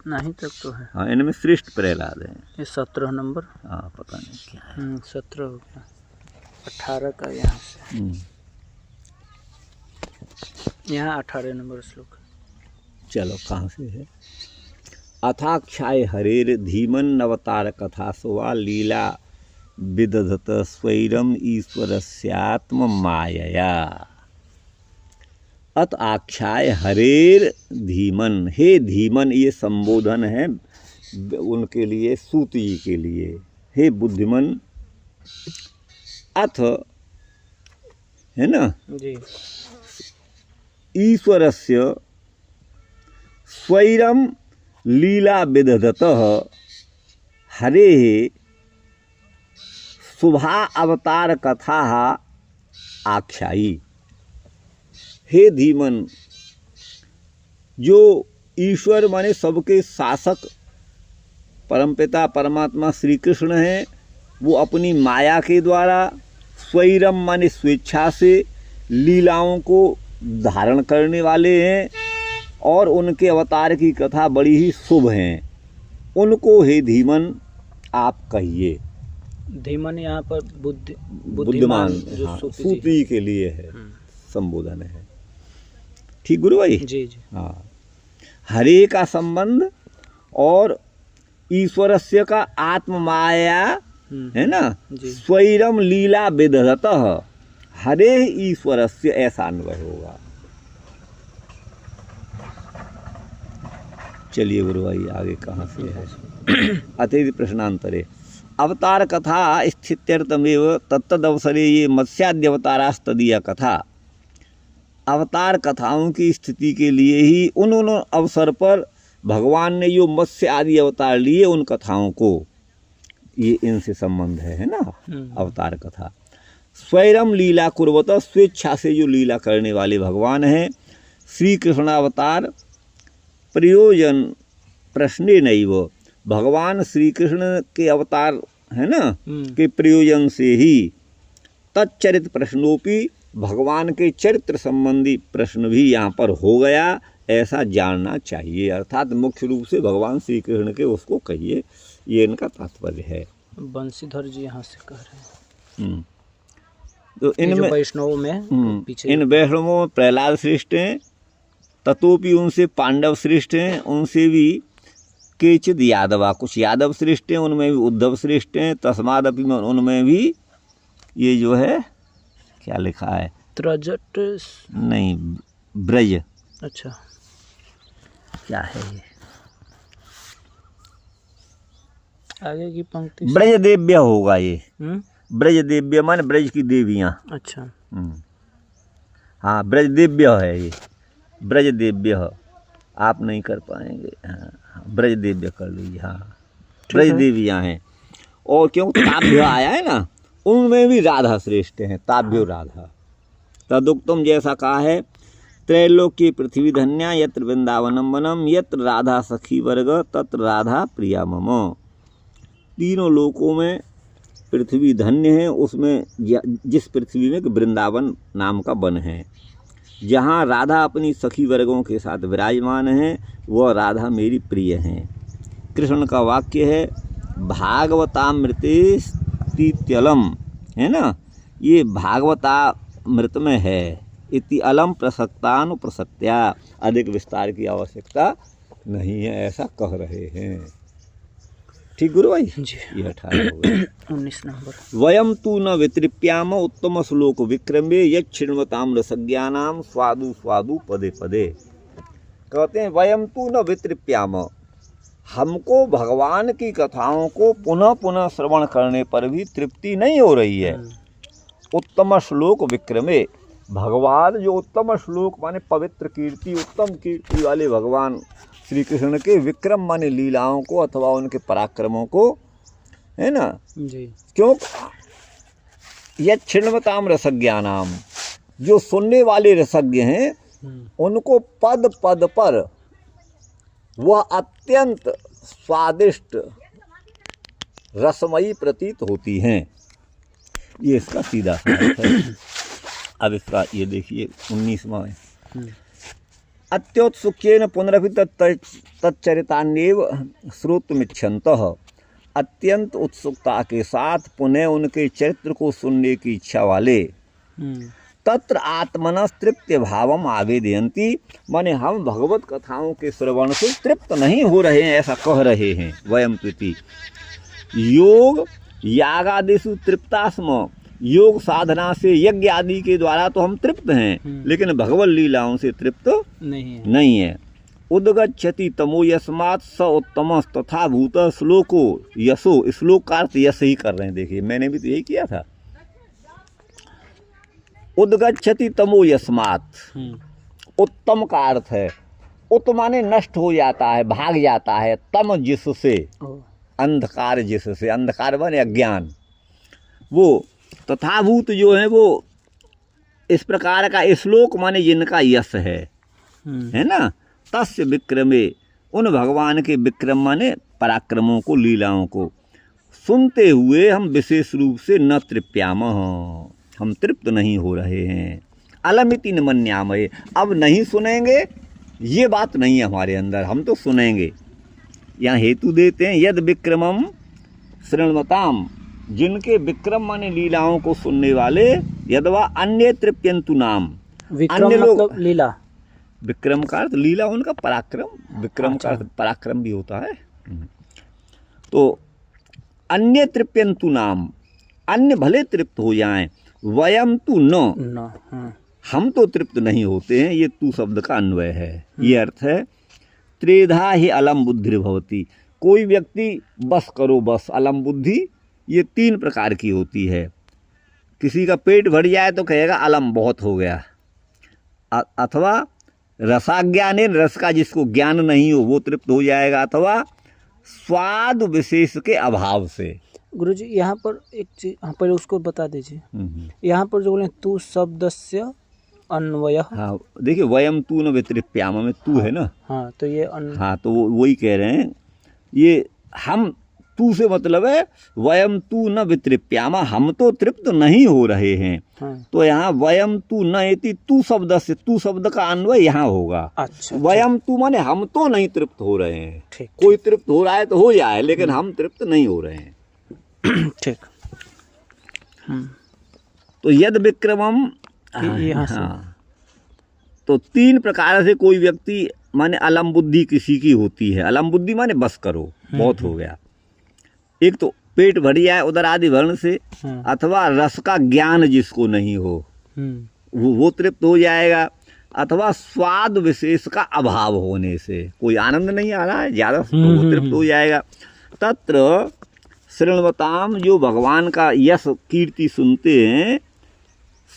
नहीं तक तो है, हाँ, इनमें श्रेष्ठ प्रहलाद हैं। ये 17 नंबर, हाँ पता नहीं क्या है। 17 हो गया, 18 का यहाँ से, यहाँ 18 नंबर श्लोक। चलो कहाँ से है। अथाक्षाय हरेर धीमन नवतार कथा सोवा, लीला विदधत स्वैरम ईश्वरस्यात्म मायया। अत आख्याय हरेर धीमन, हे धीमन, ये संबोधन है उनके लिए, सूत जी के लिए। हे बुद्धिमन, अथ है ना जी, ईश्वरस्य स्वैरम लीला विदधतः हरे शुभा अवतार कथा आख्यायी। हे धीमन, जो ईश्वर माने सबके शासक परमपिता परमात्मा श्री कृष्ण हैं, वो अपनी माया के द्वारा स्वैरम माने स्वेच्छा से लीलाओं को धारण करने वाले हैं और उनके अवतार की कथा बड़ी ही शुभ हैं। उनको हे धीमन आप कहिए। धीमन यहाँ पर बुद्धिमान जो हाँ, सूती सूती के लिए है, संबोधन है। ठीक गुरु भाई जी जी। हाँ, हरे का संबंध और ईश्वरस्य का आत्म माया है ना, स्वैरम लीला विदधतः हरे ईश्वरस्य ऐसा अन्वय होगा। चलिए गुरु भाई आगे कहाँ से है। अतिथि प्रश्नांतरे अवतार कथा स्थित्यर्थमेव तत्तदवसरे ये मत्स्याद्यवतारास्तदीय कथा। अवतार कथाओं की स्थिति के लिए ही उन अवसर पर भगवान ने जो मत्स्य आदि अवतार लिए उन कथाओं को, ये इनसे संबंध है ना अवतार कथा। स्वैरम लीला कुर्वत, स्वेच्छा से जो लीला करने वाले भगवान हैं। श्री कृष्णावतार प्रयोजन प्रश्ने नैव, भगवान श्री कृष्ण के अवतार है ना के प्रयोजन से ही तच्चरित प्रश्नोपि, भगवान के चरित्र संबंधी प्रश्न भी यहाँ पर हो गया, ऐसा जानना चाहिए। अर्थात मुख्य रूप से भगवान श्री कृष्ण के उसको कहिए, ये इनका तात्पर्य है। बंशीधर जी यहाँ से कह रहे हैं। तो इनमें वैष्णवों में पीछे इन वैष्णवों में प्रहलाद श्रेष्ठ हैं, ततोपि उनसे पांडव श्रेष्ठ हैं, उनसे भी केचिद यादवा, कुछ यादव श्रेष्ठ हैं, उनमें भी उद्धव श्रेष्ठ हैं। तस्मादपि उनमें भी ये जो है क्या लिखा है, त्रजट नहीं ब्रज, अच्छा क्या है ये, आगे की पंक्ति ब्रज देव्य होगा ये। ब्रज देव्य माने ब्रज की देवियाँ। अच्छा हाँ, ब्रज देव्य है ये, ब्रज देव्य आप नहीं कर पाएंगे। हाँ, ब्रज देव्य कर लीजिए। हाँ, ब्रज देवियाँ हैं। और क्यों ताभ्य आया है ना, उनमें भी राधा श्रेष्ठ हैं, ताभ्यो राधा। तदुक्तम जैसा कहा है, त्रैलोक्य पृथ्वी धन्या यत्र वृंदावनम वनम यत्र राधा सखी वर्ग तत्र राधा प्रिया मम। तीनों लोकों में पृथ्वी धन्य है, उसमें जिस पृथ्वी में वृंदावन नाम का वन है, जहाँ राधा अपनी सखी वर्गों के साथ विराजमान है, वह राधा मेरी प्रिय हैं। कृष्ण का वाक्य है भागवतामृते स्थित्यलम, है ना, ये भागवतामृत में है। इति अलम प्रसक्तानुप्रसक्त्या, अधिक विस्तार की आवश्यकता नहीं है, ऐसा कह रहे हैं। ठीक गुरु भाई जी। ये 18 हो गए। 19 नंबर। वयम तु न वितृप्याम उत्तम श्लोक विक्रमे यक्षिण्वताम रसज्ञानाम स्वादु स्वादु पदे पदे। कहते हैं वयम तु न वितृप्याम, हमको भगवान की कथाओं को पुनः पुनः श्रवण करने पर भी तृप्ति नहीं हो रही है। उत्तम श्लोक विक्रमे, भगवान जो उत्तम श्लोक माने पवित्र कीर्ति, उत्तम कीर्ति वाले भगवान श्री कृष्ण के विक्रम माने लीलाओं को अथवा उनके पराक्रमों को, है ना जी, क्यों यक्षिण्वताम रसज्ञानाम, जो सुनने वाले रसज्ञ हैं उनको पद पद पर वह अत्यंत स्वादिष्ट रसमयी प्रतीत होती हैं। ये इसका सीधा अर्थ है। अब इसका ये देखिए 19वां है, अत्योत्सुक्येन पुनरपि तच्चरितान्येव श्रोतुमिच्छन्तः, अत्यंत उत्सुकता के साथ पुनः उनके चरित्र को सुनने की इच्छा वाले। तत्र आत्मनः तृप्ति भावम आवेदयन्ति, माने हम भगवत कथाओं के श्रवण से तृप्त नहीं हो रहे हैं, ऐसा कह रहे हैं। वयम तृति योग यागादिषु तृप्तास्म, योग साधना से यज्ञ आदि के द्वारा तो हम तृप्त हैं, लेकिन भगवत लीलाओं से तृप्त नहीं है। उद्गच्छति तमो यस्मात् स उत्तम तथा भूत श्लोको यशो, श्लोक का अर्थ यश ही कर रहे हैं। देखिए मैंने भी तो यही किया था। उद्गच्छति तमो यस्मात्, उत्तम का अर्थ है उत माने नष्ट हो जाता है, भाग जाता है, तम जिससे, अंधकार जिससे, अंधकार माने अज्ञान, वो तथाभूत जो है वो इस प्रकार का श्लोक माने जिनका यश है ना, तस्य विक्रमे, उन भगवान के विक्रम माने पराक्रमों को, लीलाओं को सुनते हुए हम विशेष रूप से न तृप्यामः, हम तृप्त नहीं हो रहे हैं। अलमिति न मन्यामहे, अब नहीं सुनेंगे ये बात नहीं है हमारे अंदर, हम तो सुनेंगे। यहाँ हेतु देते हैं, यद विक्रमम शृण्वताम, जिनके विक्रम माने लीलाओं को सुनने वाले, यदवा अन्य तृप्यंतु नाम, विक्रम अन्य लोग, मतलब लीला, विक्रम का अर्थ लीला, उनका पराक्रम, विक्रम का अर्थ पराक्रम भी होता है। तो अन्य तृप्यंतु नाम, अन्य भले तृप्त हो जाएं, वयम तु न, हम तो तृप्त नहीं होते हैं, ये तू शब्द का अन्वय है। ये अर्थ है, त्रेधा ही अलम बुद्धि भवती, कोई व्यक्ति बस करो बस, अलम बुद्धि ये 3 प्रकार की होती है। किसी का पेट भर जाए तो कहेगा अलम बहुत हो गया, अथवा रसाज्ञान, रस का जिसको ज्ञान नहीं हो वो तृप्त हो जाएगा, अथवा स्वाद विशेष के अभाव से। गुरुजी यहाँ पर एक चीज, हाँ पहले उसको बता दीजिए। यहाँ पर जो बोले तू शब्दस्य अन्वय, हाँ देखिए, वयम तू न वितृप्याम में तू है ना, हाँ तो ये हाँ तो वही कह रहे हैं, ये हम तू से मतलब है वयम तू न वितृप्यामा, हम तो तृप्त नहीं हो रहे हैं। तो यहाँ वयम तू न एति, तू शब्द से, तू शब्द का अन्वय यहाँ होगा। अच्छा, वयम तू माने हम तो नहीं तृप्त हो रहे हैं, ठीक, कोई तृप्त हो रहा है तो हो जाए, लेकिन हम तृप्त नहीं हो रहे हैं। ठीक। तो यद विक्रमम, हाँ, तो 3 प्रकार से कोई व्यक्ति माने अलम बुद्धि किसी की होती है। अलम बुद्धि माने बस करो, बहुत हो गया। एक तो पेट भर जाए उधर आदि वर्ण से, अथवा रस का ज्ञान जिसको नहीं हो वो तृप्त हो जाएगा, अथवा स्वाद विशेष का अभाव होने से, कोई आनंद नहीं आ रहा है ज़्यादा तो वो तृप्त हो जाएगा। तत्र शृण्वताम, जो भगवान का यश कीर्ति सुनते हैं,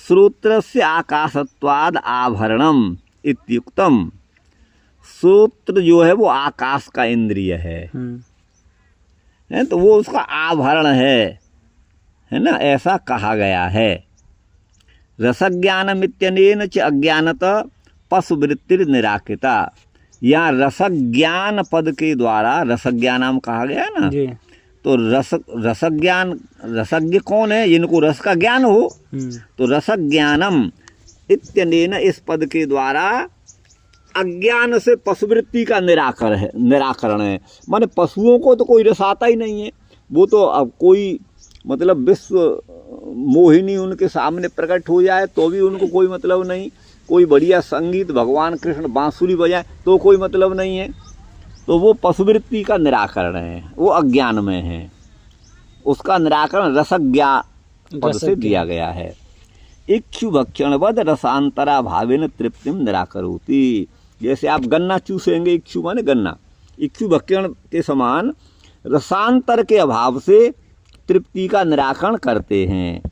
श्रोत्रस्य आकाशत्वाद आभरणम इत्युक्तम, श्रोत्र जो है वो आकाश का इंद्रिय है, तो वो उसका आभरण है ना, ऐसा कहा गया है। रसज्ञानमित्यनेन च अज्ञानत पशुवृत्तिर निराकृता, यहाँ रसज्ञान पद के द्वारा रसज्ञानम कहा गया है ना जी। तो रसज्ञान, रसज्ञ कौन है, जिनको रस का ज्ञान हो, तो रसज्ञानम इत्यनेन, इस पद के द्वारा अज्ञान से पशुवृत्ति का निराकरण है। माने पशुओं को तो कोई रस आता ही नहीं है, वो तो अब कोई मतलब विश्व मोहिनी उनके सामने प्रकट हो जाए तो भी उनको कोई मतलब नहीं, कोई बढ़िया संगीत भगवान कृष्ण बांसुरी बजाए तो कोई मतलब नहीं है। तो वो पशुवृत्ति का निराकरण है, वो अज्ञान में है, उसका निराकरण रसज्ञान पद से दिया गया है। इक्षु भक्षणवद रसांतरा भावेन तृप्तिम निराकरोति, जैसे आप गन्ना चूसेंगे, इक्षु माने गन्ना, इक्षु भक्षण के समान रसांतर के अभाव से तृप्ति का निराकरण करते हैं।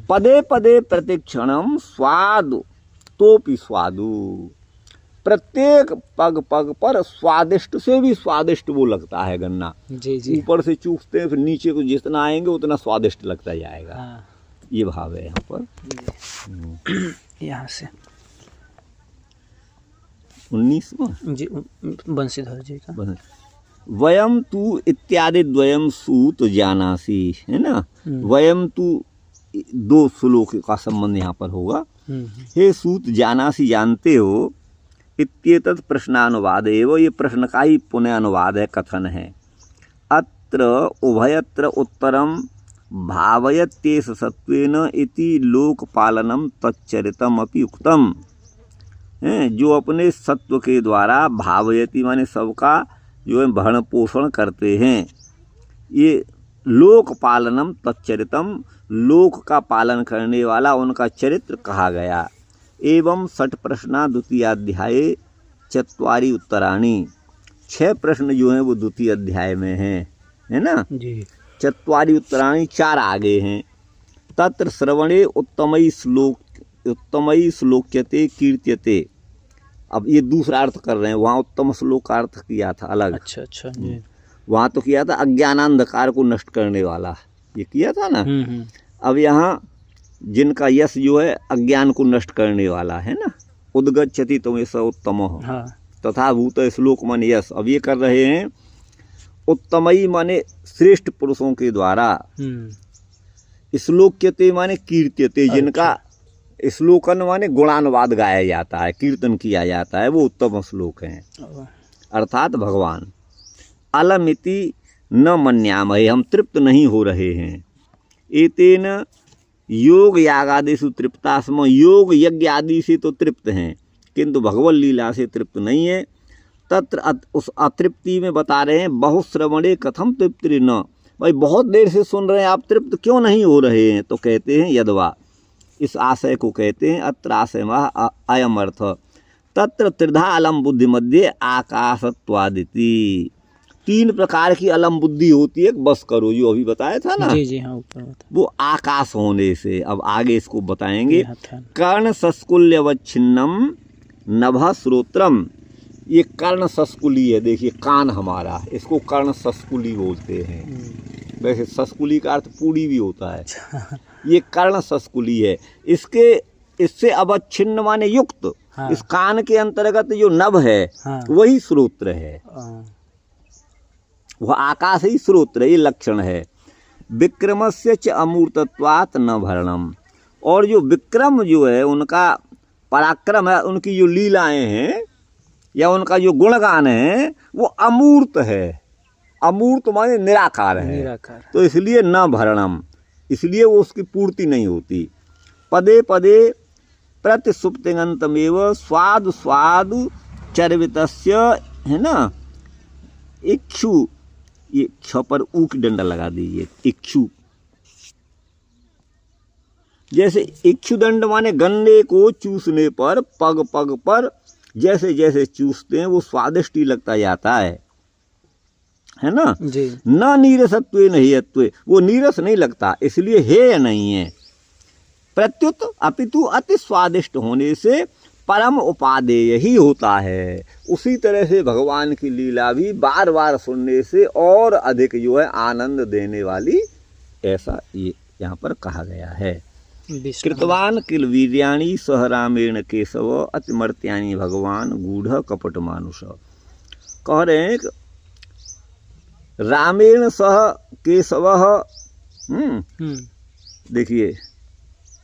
पदे पदे प्रतिक्षणम स्वाद तोपि स्वादु, प्रत्येक पग पग पर स्वादिष्ट से भी स्वादिष्ट वो लगता है गन्ना। जी जी, ऊपर से चूसते हैं फिर नीचे को जितना आएंगे उतना स्वादिष्ट लगता जाएगा। हाँ। ये भाव है यहाँ पर। यहाँ से 19वां जी, बंशीधर जी का, वयम तू इत्यादि द्वयम सूत जानासी, है ना, वयम तू 2 श्लोक का संबंध यहाँ पर होगा। हे सूत जानासी, जानते हो, इत्येतत् प्रश्नानुवाद एवं, ये प्रश्न का ही पुनः अनुवाद है, कथन है। अत्र उभयत्र उत्तरम भावयत्येष सत्वेन इति लोकपालनम तच्चरितम अपि उक्तम, जो अपने सत्व के द्वारा भावयति माने सबका जो है भरण पोषण करते हैं, ये लोकपालनम तच्चरितम, लोक का पालन करने वाला उनका चरित्र कहा गया। एवं 60 प्रश्ना द्वितीयाध्याये 4 उत्तराणी, 6 प्रश्न जो हैं वो द्वितीय अध्याय में हैं, है ना जी। 4 उत्तराणी, 4 आगे हैं। तत्र श्रवणे उत्तमई श्लोक्यते कीर्त्यते, अब ये दूसरा अर्थ कर रहे हैं, वहाँ उत्तम श्लोक का अर्थ किया था अलग। अच्छा वहाँ तो किया था अज्ञानांधकार को नष्ट करने वाला, ये किया था ना। अब यहाँ जिनका यश जो है अज्ञान को नष्ट करने वाला है ना, उद्गच्छति तमेश उत्तमः हाँ तथा भूत श्लोक माने यश। अब ये कर रहे हैं उत्तमई माने श्रेष्ठ पुरुषों के द्वारा, श्लोक्यते माने कीर्त्यते, जिनका श्लोकन माने गुणानुवाद गाया जाता है, कीर्तन किया जाता है, वो उत्तम श्लोक हैं। अर्थात भगवान अलमिति न मन्यामहे, हम तृप्त नहीं हो रहे हैं। एतेन योग यागादिषु तृप्ता स्म, योग यज्ञ आदि से तो तृप्त हैं किंतु भगवत लीला से तृप्त नहीं है। तत्र उस अतृप्ति में बता रहे हैं बहुश्रवणे कथम तृप्ति न, भाई बहुत देर से सुन रहे हैं आप, तृप्त क्यों नहीं हो रहे हैं? तो कहते हैं यद्वा, इस आशय को कहते हैं अत्र आशय अयम अर्थ तत्र त्रिधा अलम बुद्धि मध्य आकाशत्वादिति, 3 प्रकार की अलम बुद्धि होती है, बस करो जो अभी बताया था ना, जी जी हाँ ऊपर बता, वो आकाश होने से। अब आगे इसको बताएंगे। कर्ण सस्कुल्यवच्छिन्नम नभ श्रोत्रम, ये कर्ण सस्कुली है, देखिए कान हमारा, इसको कर्ण सस्कुली बोलते हैं। वैसे सस्कुली का अर्थ पूरी भी होता है, ये कर्ण सस्कुली है। इससे अवच्छिन्न माने युक्त, हाँ। इस कान के अंतर्गत जो नभ है, हाँ। वही श्रोत्र है, वह आकाश ही श्रोत्र, ये लक्षण है। विक्रमस्य च अमूर्तत्वात् न भरणम, और जो विक्रम जो है उनका पराक्रम है, उनकी जो लीलाएं हैं या उनका जो गुणगान है वो अमूर्त है। अमूर्त माने निराकार है, निराकार। तो इसलिए न भरणम, इसलिए वो उसकी पूर्ति नहीं होती। पदे पदे प्रतिसुप्तिगंतमेव स्वादु स्वादु चर्वितस्य, है ना, इक्षु, ये क्ष पर ऊ की डंडा लगा दीजिए, इक्षु। जैसे इक्षु दंड माने गन्ने को चूसने पर पग पग पर जैसे जैसे चूसते हैं वो स्वादिष्ट ही लगता जाता है ना जी। न नीरसत्व नहीं अत्व, वो नीरस नहीं लगता, इसलिए हेय नहीं है। प्रत्युत अपितु अति स्वादिष्ट होने से परम उपादेय ही होता है। उसी तरह से भगवान की लीला भी बार बार सुनने से और अधिक जो है आनंद देने वाली, ऐसा ये यहाँ पर कहा गया है। कृतवान किल वीर्याणि सह रामेण केशव अतिमर्त्यानि भगवान गूढ़ कपट मानुष। कह रहे हैं रामेण सह केशव, देखिए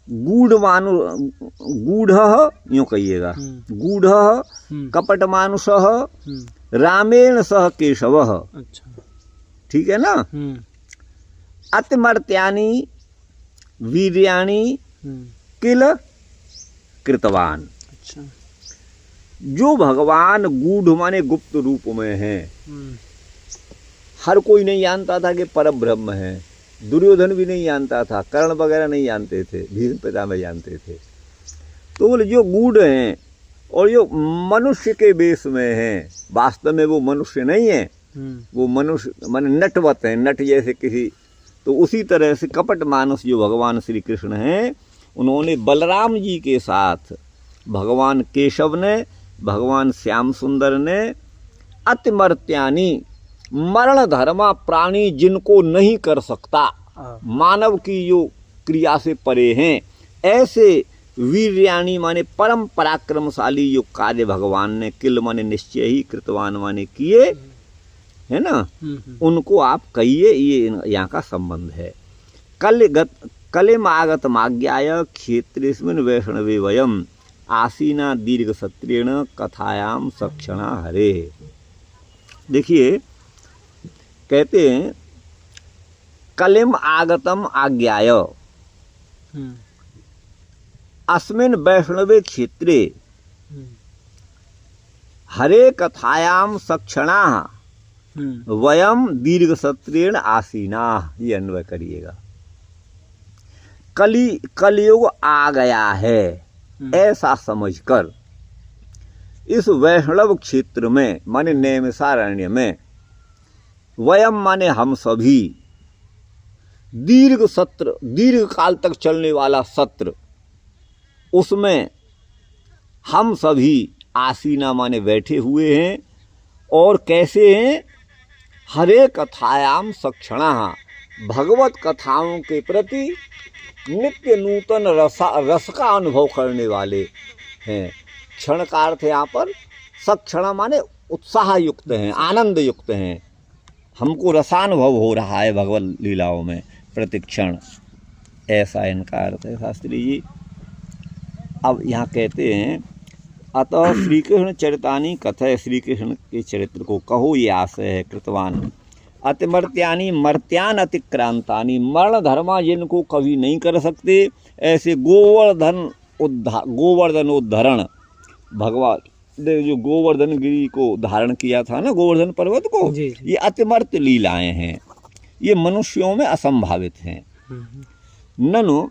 गूढ़ मानु, गूढ़ यूँ कहिएगा, गूढ़ कपट मानुष रामेण सह केशव, अच्छा ठीक है ना। अतिमर्त्यानि वीर्याणि किल कृतवान, अच्छा जो भगवान गूढ़ माने गुप्त रूप में है, हर कोई नहीं जानता था कि परम ब्रह्म है। दुर्योधन भी नहीं जानता था, कर्ण वगैरह नहीं जानते थे, भीष्म पितामह जानते थे। तो बोले जो गूढ़ हैं और जो मनुष्य के वेश में हैं, वास्तव में वो मनुष्य नहीं है, वो मनुष्य माने नटवत है, नट जैसे किसी। तो उसी तरह से कपट मानुष जो भगवान श्री कृष्ण हैं, उन्होंने बलराम जी के साथ भगवान केशव ने, भगवान श्याम सुंदर ने अतिमर्त्यानि, मरण धर्मा प्राणी जिनको नहीं कर सकता, मानव की जो क्रिया से परे हैं, ऐसे वीर्याणि माने परम पराक्रमशाली जो कार्य भगवान ने, किल माने निश्चय ही, कृतवान माने किए, है ना, उनको आप कहिए। ये यहाँ का संबंध है। कलिमागत माज्ञाय क्षेत्रेस्मिन् वैष्णवे वयम आसीना दीर्घ सत्रेण कथायाम सक्षणा हरे। देखिए कहते हैं कलिम आगतम आज्ञाय अस्मिन् वैष्णवे क्षेत्रे हरे कथायाम सक्षणा वयम दीर्घ सत्रेण आसीना, ये अन्वय करिएगा। कलयुग आ गया है ऐसा समझकर इस वैष्णव क्षेत्र में माने नैमिषारण्य में, वयम माने हम सभी, दीर्घ सत्र, दीर्घ काल तक चलने वाला सत्र, उसमें हम सभी आसीना माने बैठे हुए हैं। और कैसे हैं? हरे कथायाम सक्षणा, भगवत कथाओं के प्रति नित्य नूतन रस का अनुभव करने वाले हैं। क्षण का अर्थ यहाँ पर सक्षण माने उत्साह युक्त हैं, आनंद युक्त हैं। हमको रसानुभव हो रहा है भगवत लीलाओं में प्रतिक्षण, ऐसा इनका अर्थ है शास्त्री जी। अब यहाँ कहते हैं अतः श्री कृष्ण चरितानी कथय, श्री कृष्ण के चरित्र को कहो ये आशय है कृतवान। अतिमर्त्यानी मर्त्यान अतिक्रांतानी, मरण धर्मा जिनको कभी नहीं कर सकते ऐसे गोवर्धन उद्धरण, भगवान ने जो गोवर्धन गिरी को धारण किया था ना, गोवर्धन पर्वत को, ये अतिमर्त्य लीलाएं हैं, ये मनुष्यों में असंभावित हैं। ननु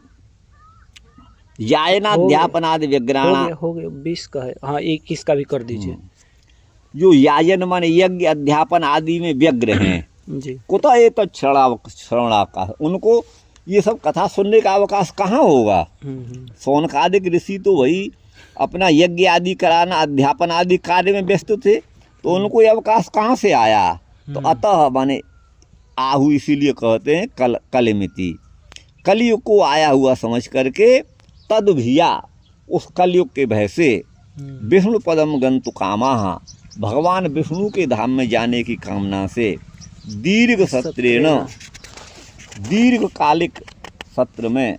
यायनाध्यापनादि व्यग्राणा, हो गया 20 का है, हाँ 21 का भी कर दीजिए। जो यायन माने यज्ञ अध्यापन आदि में व्यग्र हैं जी, कुतः ये तो श्रवणावकाश, उनको ये सब कथा सुनने का अवकाश कहाँ होगा। सौनकादिक ऋषि तो वही अपना यज्ञ आदि कराना, अध्यापन आदि कार्य में व्यस्त थे, तो उनको ये अवकाश कहाँ से आया। तो अतः माने आहु इसीलिए कहते हैं कलिमिति, कलयुग को आया हुआ समझ करके, तद भिया उस कलयुग के भय से, विष्णु पदम गंतु कामाः, भगवान विष्णु के धाम में जाने की कामना से, दीर्घ सत्रेण, दीर्घकालिक सत्र में,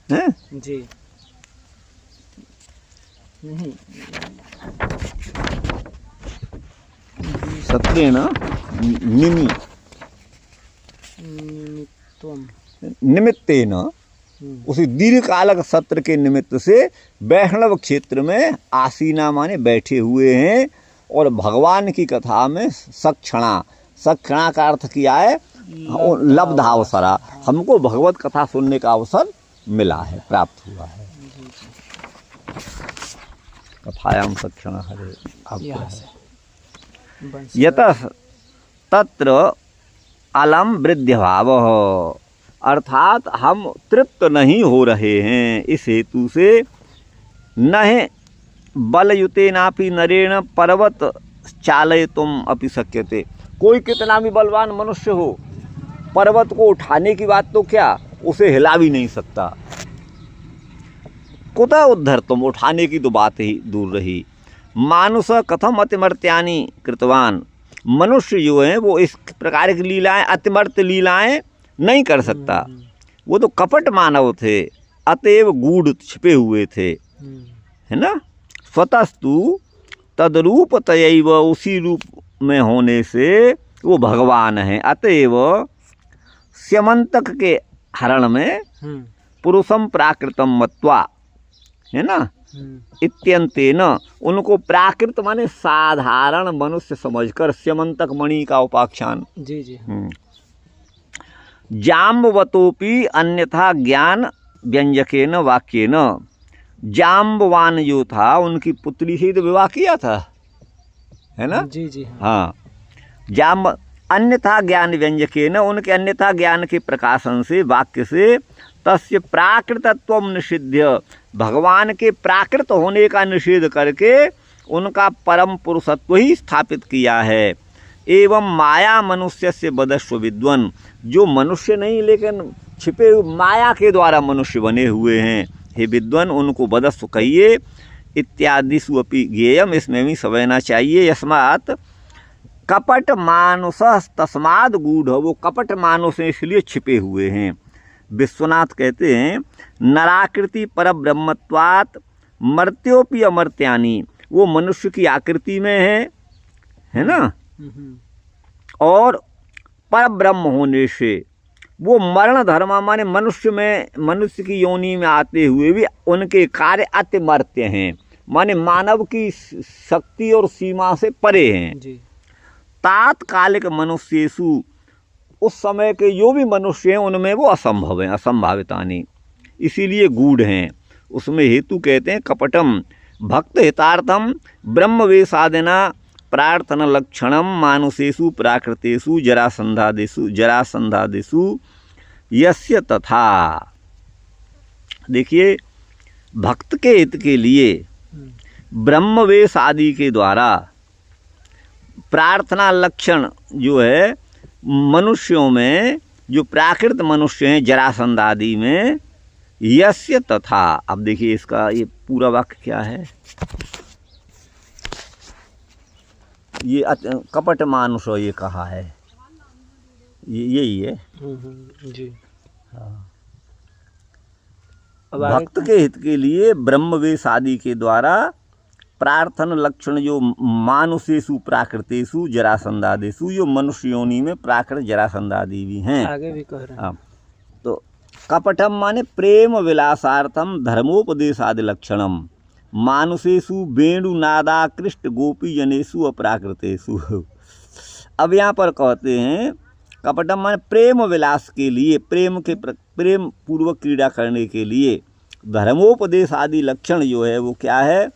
हैं जी नहीं सत्रेण निमित्तेन, उसी दीर्घकालक सत्र के निमित्त से वैष्णव क्षेत्र में आसीना माने बैठे हुए हैं, और भगवान की कथा में सक्षणा, सक्षणा का अर्थ किया है लब्धावसरा, हमको भगवत कथा सुनने का अवसर मिला है, प्राप्त हुआ है। कथायाम सक्षण हरे यतः तत्र अलम वृद्ध भाव, अर्थात हम तृप्त नहीं हो रहे हैं, इस हेतु से न बलयुतेनापि नरेण पर्वत चालयितुम अपि शक्यते। कोई कितना भी बलवान मनुष्य हो, पर्वत को उठाने की बात तो क्या, उसे हिला भी नहीं सकता। कुतः उद्धर तुम, उठाने की तो बात ही दूर रही। मानुष कथम अतिमर्त्यानि कृतवान, मनुष्य जो है वो इस प्रकार की लीलाएं, अतिमर्त्य लीलाएं नहीं कर सकता। वो तो कपट मानव थे, अतएव गूढ़ छिपे हुए थे, है ना। स्वतस्तु तदरूप तयैव, उसी रूप में होने से वो भगवान है। अतएव स्यमंतक के हरण में पुरुषम प्राकृतम मत्वा, है ना, इत्यंतेन, उनको प्राकृत माने साधारण मनुष्य समझकर, स्यमंतक मणि का उपाख्यान, जी जी, जाम्बवतोपि अन्यथा ज्ञान व्यंजकेन वाक्येन, जाम्बवान जो था उनकी पुत्री से तो विवाह किया था, है ना, जी जी, हाँ। जाम्ब अन्यथा ज्ञान व्यंजकेन, उनके अन्यथा ज्ञान के प्रकाशन से, वाक्य से, तस्य प्राकृतत्व निषिध्य, भगवान के प्राकृत होने का निषेध करके उनका परम पुरुषत्व ही स्थापित किया है। एवं माया मनुष्य से बदस्व विद्वन, जो मनुष्य नहीं लेकिन छिपे माया के द्वारा मनुष्य बने हुए हैं, हे विद्वन उनको बदस्व कहिए। इत्यादिषु अपि ज्ञेयम, इसमें भी समझना चाहिए। यस्मात् कपट मानुष तस्माद गूढ़, वो कपट मानुष इसलिए छिपे हुए हैं। विश्वनाथ कहते हैं नराकृति पर ब्रह्मत्वात् मर्त्योपि अमर्त्यानि, वो मनुष्य की आकृति में है ना, और पर ब्रह्म होने से वो मरण धर्म माने मनुष्य में, मनुष्य की योनि में आते हुए भी उनके कार्य अतिमर्त्य हैं, माने मानव की शक्ति और सीमा से परे हैं जी। तात्कालिक मनुष्येषु, उस समय के जो भी मनुष्य हैं उनमें वो असंभव हैं, असंभावितानि, इसीलिए गूढ़ हैं। उसमें हेतु कहते हैं कपटम भक्त हितार्थम ब्रह्मवेशादिना प्रार्थना लक्षणम मानुषेषु प्राकृतेषु जरासंधादिषु यस्य तथा। देखिए, भक्त के हित के लिए ब्रह्मवेश आदि के द्वारा प्रार्थना लक्षण जो है मनुष्यों में, जो प्राकृत मनुष्य हैं जरासंध आदि में, यस्य तथा, अब देखिए इसका ये पूरा वाक्य क्या है, ये कपट मानुष ये कहा है, ये यही है जी। हाँ। भक्त के हित के लिए ब्रह्मवेश आदि के द्वारा प्रार्थना लक्षण जो मानुषेषु प्राकृतेषु जरासंधादेषु, जो मनुष्य योनि में प्राकृत जरासंधादि भी हैं, आगे भी कह रहे हैं। तो कपटम माने प्रेम विलासार्थम धर्मोपदेशादि लक्षणम मानुषेषु वेणुनादाकृष्ट गोपी जनेषु अप्राकृतेषु। अब यहाँ पर कहते हैं कपटम माने प्रेम विलास के लिए, प्रेम पूर्वक क्रीड़ा करने के लिए धर्मोपदेश आदि लक्षण जो है वो क्या है,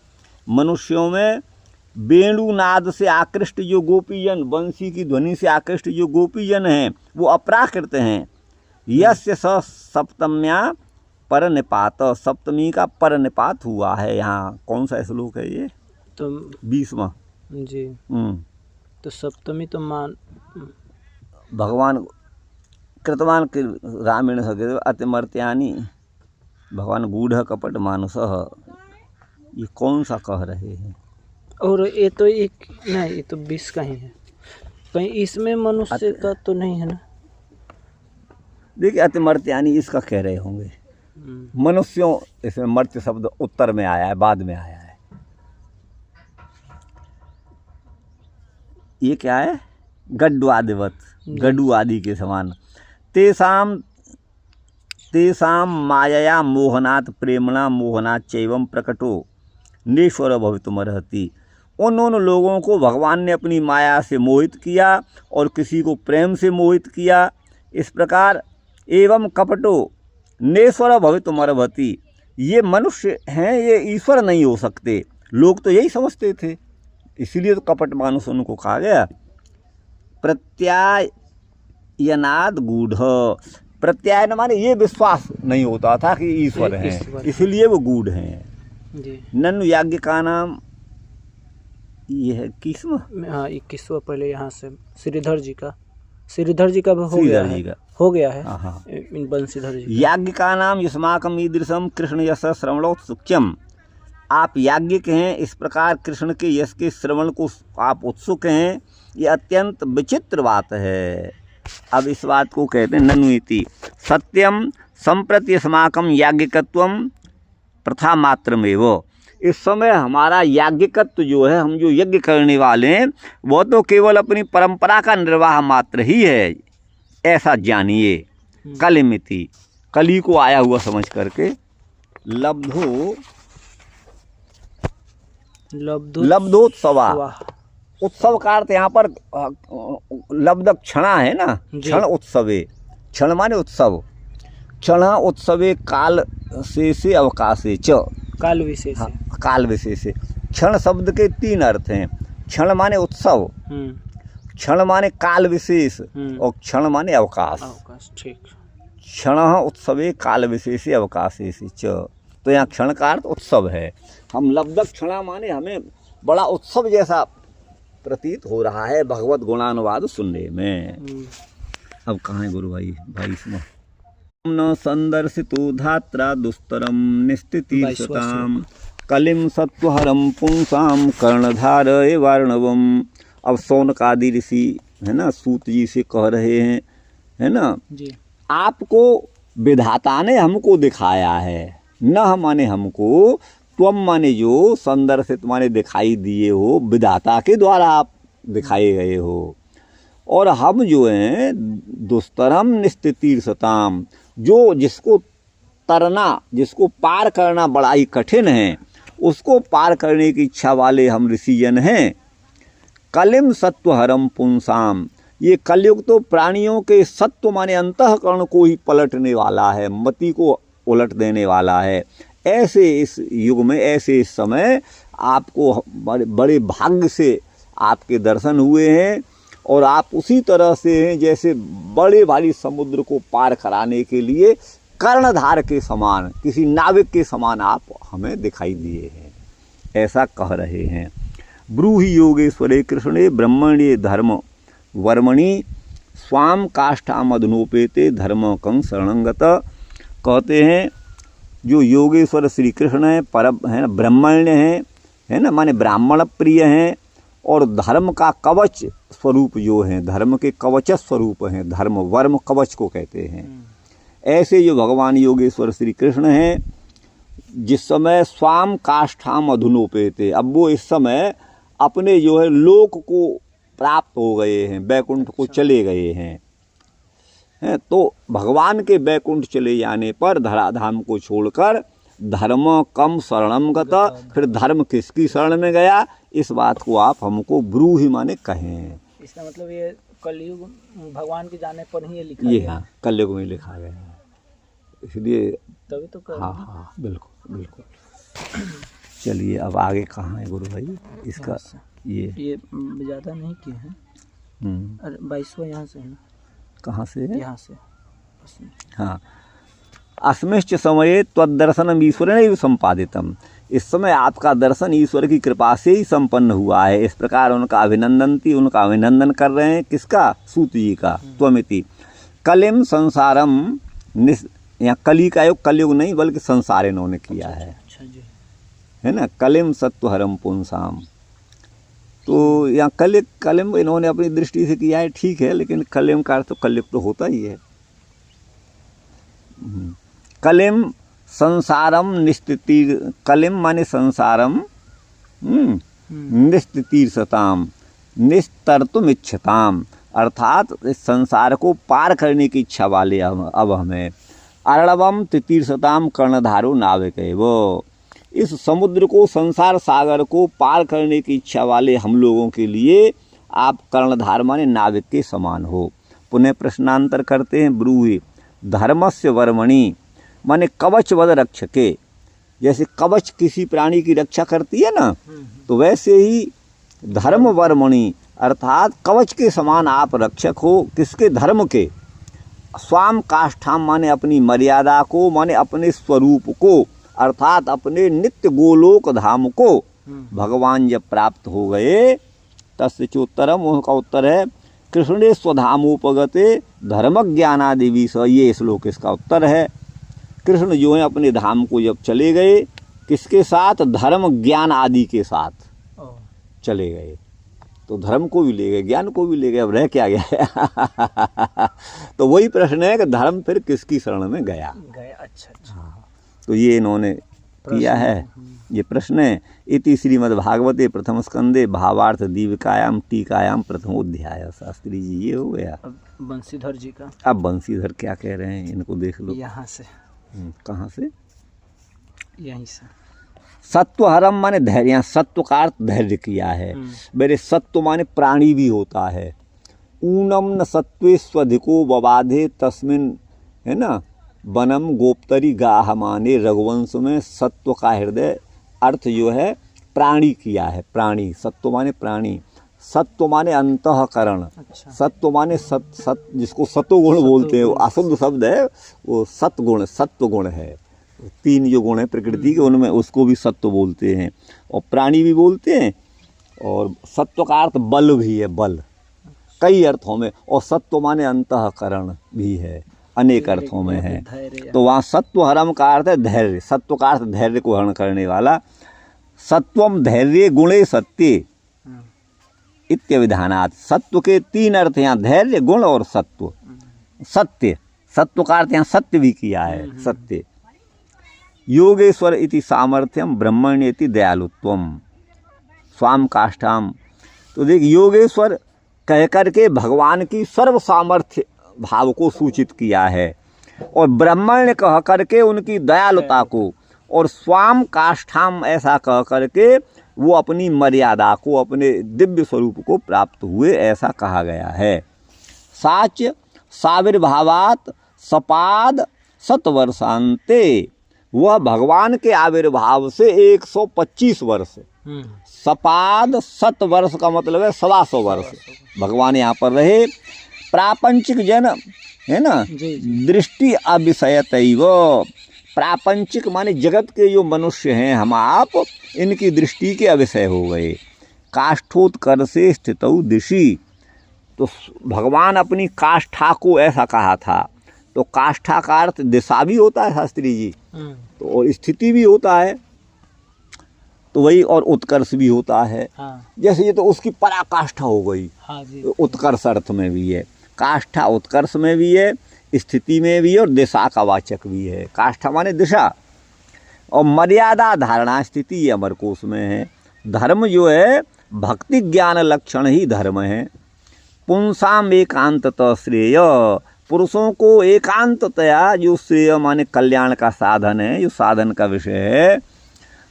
मनुष्यों में वेणुनाद से आकृष्ट जो गोपीजन, बंसी की ध्वनि से आकृष्ट जो गोपीजन हैं वो अप्राकृत हैं। यस्य स सप्तम्या पर निपात, सप्तमी का पर निपात हुआ है। यहाँ कौन सा श्लोक है ये, तो 20वां जी। तो सप्तमी तो मान भगवान कृतवान के रामेण अतिमर्त्यानि भगवान गूढ़ कपट मानुष, ये कौन सा कह रहे हैं? और ये तो एक नहीं, ये तो 20 का ही है, कहीं इसमें मनुष्य का तो नहीं है ना। देखिए अतिमर्त्यानि इसका कह रहे होंगे, मनुष्यों, इसमें मर्त्य शब्द उत्तर में आया है, बाद में आया है। ये क्या है, गड्वादिवत, गड्डू आदि के समान। तेसाम मायया मोहनात् प्रेमणा मोहनात् चैवं प्रकटो नेश्वर भवितुमर्हति। उन लोगों को भगवान ने अपनी माया से मोहित किया और किसी को प्रेम से मोहित किया, इस प्रकार एवं कपटो नेश्वर भवितुमर्हति, ये मनुष्य हैं, ये ईश्वर नहीं हो सकते। लोग तो यही समझते थे, इसीलिए तो कपट मानुष उनको कहा गया। प्रत्यायनाद गूढ़, प्रत्यायन माने ये विश्वास नहीं होता था कि ईश्वर हैं, इसलिए वो गूढ़ हैं। ननु याज्ञ का नाम ये है 21वां, हाँ 21वां। पहले यहाँ से श्रीधर जी का हो गया है हाँ। बंशीधर जी। याज्ञ का नाम युष्माकम ईदृशम कृष्ण यश श्रवणोत्सुक्यम, आप याज्ञिक हैं, इस प्रकार कृष्ण के यश के श्रवण को आप उत्सुक हैं, ये अत्यंत विचित्र बात है। अब इस बात को कहते हैं ननु इति सत्यम संप्रति अस्माकं याज्ञिकत्वम प्रथा मात्रमेव। इस समय हमारा याज्ञिकत्व जो है, हम जो यज्ञ करने वाले हैं, वो तो केवल अपनी परंपरा का निर्वाह मात्र ही है, ऐसा जानिए। कलिमिति, कली को आया हुआ समझ करके, लब्धोत्सवा, उत्सव का अर्थ यहाँ पर लब्ध क्षणा है ना, क्षण उत्सवे, क्षण माने उत्सव, क्षण उत्सवे काल से अवकाशे च, काल विशेष, हाँ, काल विशेष। क्षण शब्द के 3 अर्थ हैं, क्षण माने उत्सव, क्षण माने काल विशेष, और क्षण माने अवकाश। ठीक। क्षण उत्सवे काल विशेष अवकाशे च, तो यहाँ क्षण का अर्थ उत्सव है। हम लब्ध क्षणा माने हमें बड़ा उत्सव जैसा प्रतीत हो रहा है भगवत गुणानुवाद सुनने में। अब कहाँ है गुरु भाई इसमें न संदर्शितो धात्रा दुस्तरम निस्थितिर्षताम कलिम सत्वहरम पुंसाम कर्णधार वार्णवम। अब सौनकादि ऋषि है ना, सूत जी से कह रहे हैं, है ना जी, आपको विधाता ने हमको दिखाया है, न माने हमको, त्वम माने जो, संदर्शित माने दिखाई दिए हो, विधाता के द्वारा आप दिखाए गए हो। और हम जो हैं दुस्तरम निस्थितिर्षताम, जो जिसको तरना, जिसको पार करना बड़ा ही कठिन है, उसको पार करने की इच्छा वाले हम ऋषिजन हैं। कलिम सत्वहरम पुंसाम, ये कलयुग तो प्राणियों के सत्व माने अंतःकरण को ही पलटने वाला है, मति को उलट देने वाला है। ऐसे इस युग में, ऐसे इस समय आपको बड़े भाग्य से आपके दर्शन हुए हैं, और आप उसी तरह से हैं जैसे बड़े भारी समुद्र को पार कराने के लिए कर्णधार के समान, किसी नाविक के समान आप हमें दिखाई दिए हैं, ऐसा कह रहे हैं। ब्रूहि योगेश्वरे कृष्णे ब्रह्मण्ये धर्म वर्मणि स्वाम काष्ठाम अधुनोपेते धर्म कं शरणंगत। कहते हैं जो योगेश्वर श्री कृष्ण है, परम है ना, ब्रह्मण्य है ना, माने ब्राह्मण प्रिय हैं, और धर्म का कवच स्वरूप जो हैं, धर्म के कवच स्वरूप हैं, धर्म वर्म कवच को कहते हैं। ऐसे जो भगवान योगेश्वर श्री कृष्ण हैं, जिस समय स्वाम काष्ठाम अधुनोपेते, अब वो इस समय अपने जो है लोक को प्राप्त हो गए हैं, बैकुंठ को चले गए हैं। तो भगवान के बैकुंठ चले जाने पर धराधाम को छोड़कर धर्म कम शरणम गत, फिर धर्म किसकी शरण में गया, इस बात को आप हमको ब्रूहि माने कहें। इसका मतलब ये कलयुग भगवान के जाने पर ही ये लिखा ये गया। हाँ, कलयुग में लिखा गया है, इसलिए तभी तो कर हाँ हाँ बिल्कुल बिल्कुल। चलिए अब आगे कहाँ है गुरु भाई इसका? ये ज़्यादा नहीं किए हैं। अरे 22वां यहाँ से है ना? कहाँ से है? यहाँ से। हाँ, अस्मिश्च समये त्वदर्शनम ईश्वरेण संपादितम, इस समय आपका दर्शन ईश्वर की कृपा से ही संपन्न हुआ है। इस प्रकार उनका अभिनंदन कर रहे हैं। किसका? सूत जी का। त्वमिति कलिम संसारम, यहाँ कली का योग कलयुग नहीं बल्कि संसार इन्होंने किया है। अच्छा जी, है ना, कलिम सत्वहरम पुंसाम। तो यहाँ कलिम इन्होंने अपनी दृष्टि से किया है, ठीक है, लेकिन कलिम का अर्थ तो कलयुग तो होता ही है। कलिम संसारम निस्तितीर, कलिम माने संसारम निस्तितीर्षताम निस्तर्तुम इच्छताम, अर्थात इस संसार को पार करने की इच्छा वाले अब हमें। अर्णवम तितीर्षताम कर्णधारो नाविक है वो, इस समुद्र को, संसार सागर को पार करने की इच्छा वाले हम लोगों के लिए आप कर्णधार माने नाविक के समान हो। पुनः प्रश्नांतर करते हैं। ब्रूहि धर्मस्य वर्मणि माने कवचवद रक्षके, जैसे कवच किसी प्राणी की रक्षा करती है ना, तो वैसे ही धर्म वर्मणि अर्थात कवच के समान आप रक्षक हो। किसके? धर्म के। स्वाम काष्ठाम माने अपनी मर्यादा को, माने अपने स्वरूप को, अर्थात अपने नित्य गोलोक धाम को भगवान जब प्राप्त हो गए, तस्य चोत्तरम, उनका उत्तर है कृष्णे स्वधामोपगते धर्म ज्ञानादि विष, ये श्लोक इसका उत्तर है। कृष्ण जो है अपने धाम को जब चले गए, किसके साथ? धर्म ज्ञान आदि के साथ चले गए। तो धर्म को भी ले गए, ज्ञान को भी ले गए, अब रह क्या गया? तो वही प्रश्न है कि धर्म फिर किसकी शरण में गया? अच्छा। हाँ, तो ये इन्होंने किया है, ये प्रश्न है। इति श्रीमद्भागवते प्रथम स्कंदे भावार्थ दीपिकायाम टीकायाम प्रथमोध्याय। शास्त्री जी ये हो गया। अब बंसीधर जी का, अब बंसीधर क्या कह रहे हैं इनको देख लो। यहाँ से। कहाँ से? यहीं से। सत्वहरम माने धैर्य, यहाँ सत्व का अर्थ धैर्य किया है। मेरे सत्व माने प्राणी भी होता है। ऊनम न सत्वे स्वधिको बबाधे तस्मिन, है ना, वनम गोप्तरी गाह माने रघुवंश में सत्व का हृदय अर्थ जो है प्राणी किया है। प्राणी, सत्व माने प्राणी, सत्व माने अंतःकरण। अच्छा। सत्व माने सत जिसको सत्वगुण बोलते हैं, वो अशुद्ध शब्द है, वो सत्गुण, सत्वगुण है। तीन जो गुण है प्रकृति के, उनमें उसको भी सत्व बोलते हैं और प्राणी भी बोलते हैं। और सत्व का अर्थ बल भी है, बल कई अर्थों में, और सत्व माने अंतःकरण भी है, अनेक अर्थों में है। तो वहाँ सत्व हरम का अर्थ है धैर्य, सत्व का अर्थ धैर्य को हरण करने वाला। सत्वम धैर्य गुणे सत्य इत्यविधानात्, सत्व के तीन अर्थ यहाँ, धैर्य, गुण और सत्व। सत्य, सत्व का अर्थ यहाँ सत्य भी किया है, सत्य। योगेश्वर इति सामर्थ्यम ब्रह्मण्य इति दयालुत्वम स्वाम काष्ठाम। तो देख, योगेश्वर कह करके भगवान की सर्व सामर्थ्य भाव को सूचित किया है, और ब्रह्मण्य कह करके उनकी दयालुता को, और स्वाम काष्ठाम ऐसा कह करके वो अपनी मर्यादा को, अपने दिव्य स्वरूप को प्राप्त हुए, ऐसा कहा गया है। साच साविर्भावात सपाद शतवर्षान्ते, वह भगवान के आविर्भाव से 125 वर्ष, सपाद 100 वर्ष का मतलब है 125 वर्ष भगवान यहाँ पर रहे। प्रापंचिक जन, है ना, दृष्टि अविषयतैव, प्रापंचिक माने जगत के जो मनुष्य हैं हम आप, इनकी दृष्टि के अविषय हो गए। काष्ठोत्कर्षे स्थितौ दिशि। तो भगवान अपनी काष्ठा को ऐसा कहा था। तो काष्ठा का अर्थ दिशा भी होता है शास्त्री जी, तो और स्थिति भी होता है, तो वही, और उत्कर्ष भी होता है। जैसे ये तो उसकी पराकाष्ठा हो गई। तो उत्कर्ष अर्थ में भी है, काष्ठा उत्कर्ष में भी है, स्थिति में भी है, और दिशा का वाचक भी है। काष्ठा माने दिशा, और मर्यादा धारणा स्थिति ये अमरकोश में है। धर्म जो है भक्ति ज्ञान लक्षण ही धर्म है। पुंसाम एकांततः श्रेय, पुरुषों को एकांततया जो श्रेय माने कल्याण का साधन है, जो साधन का विषय है।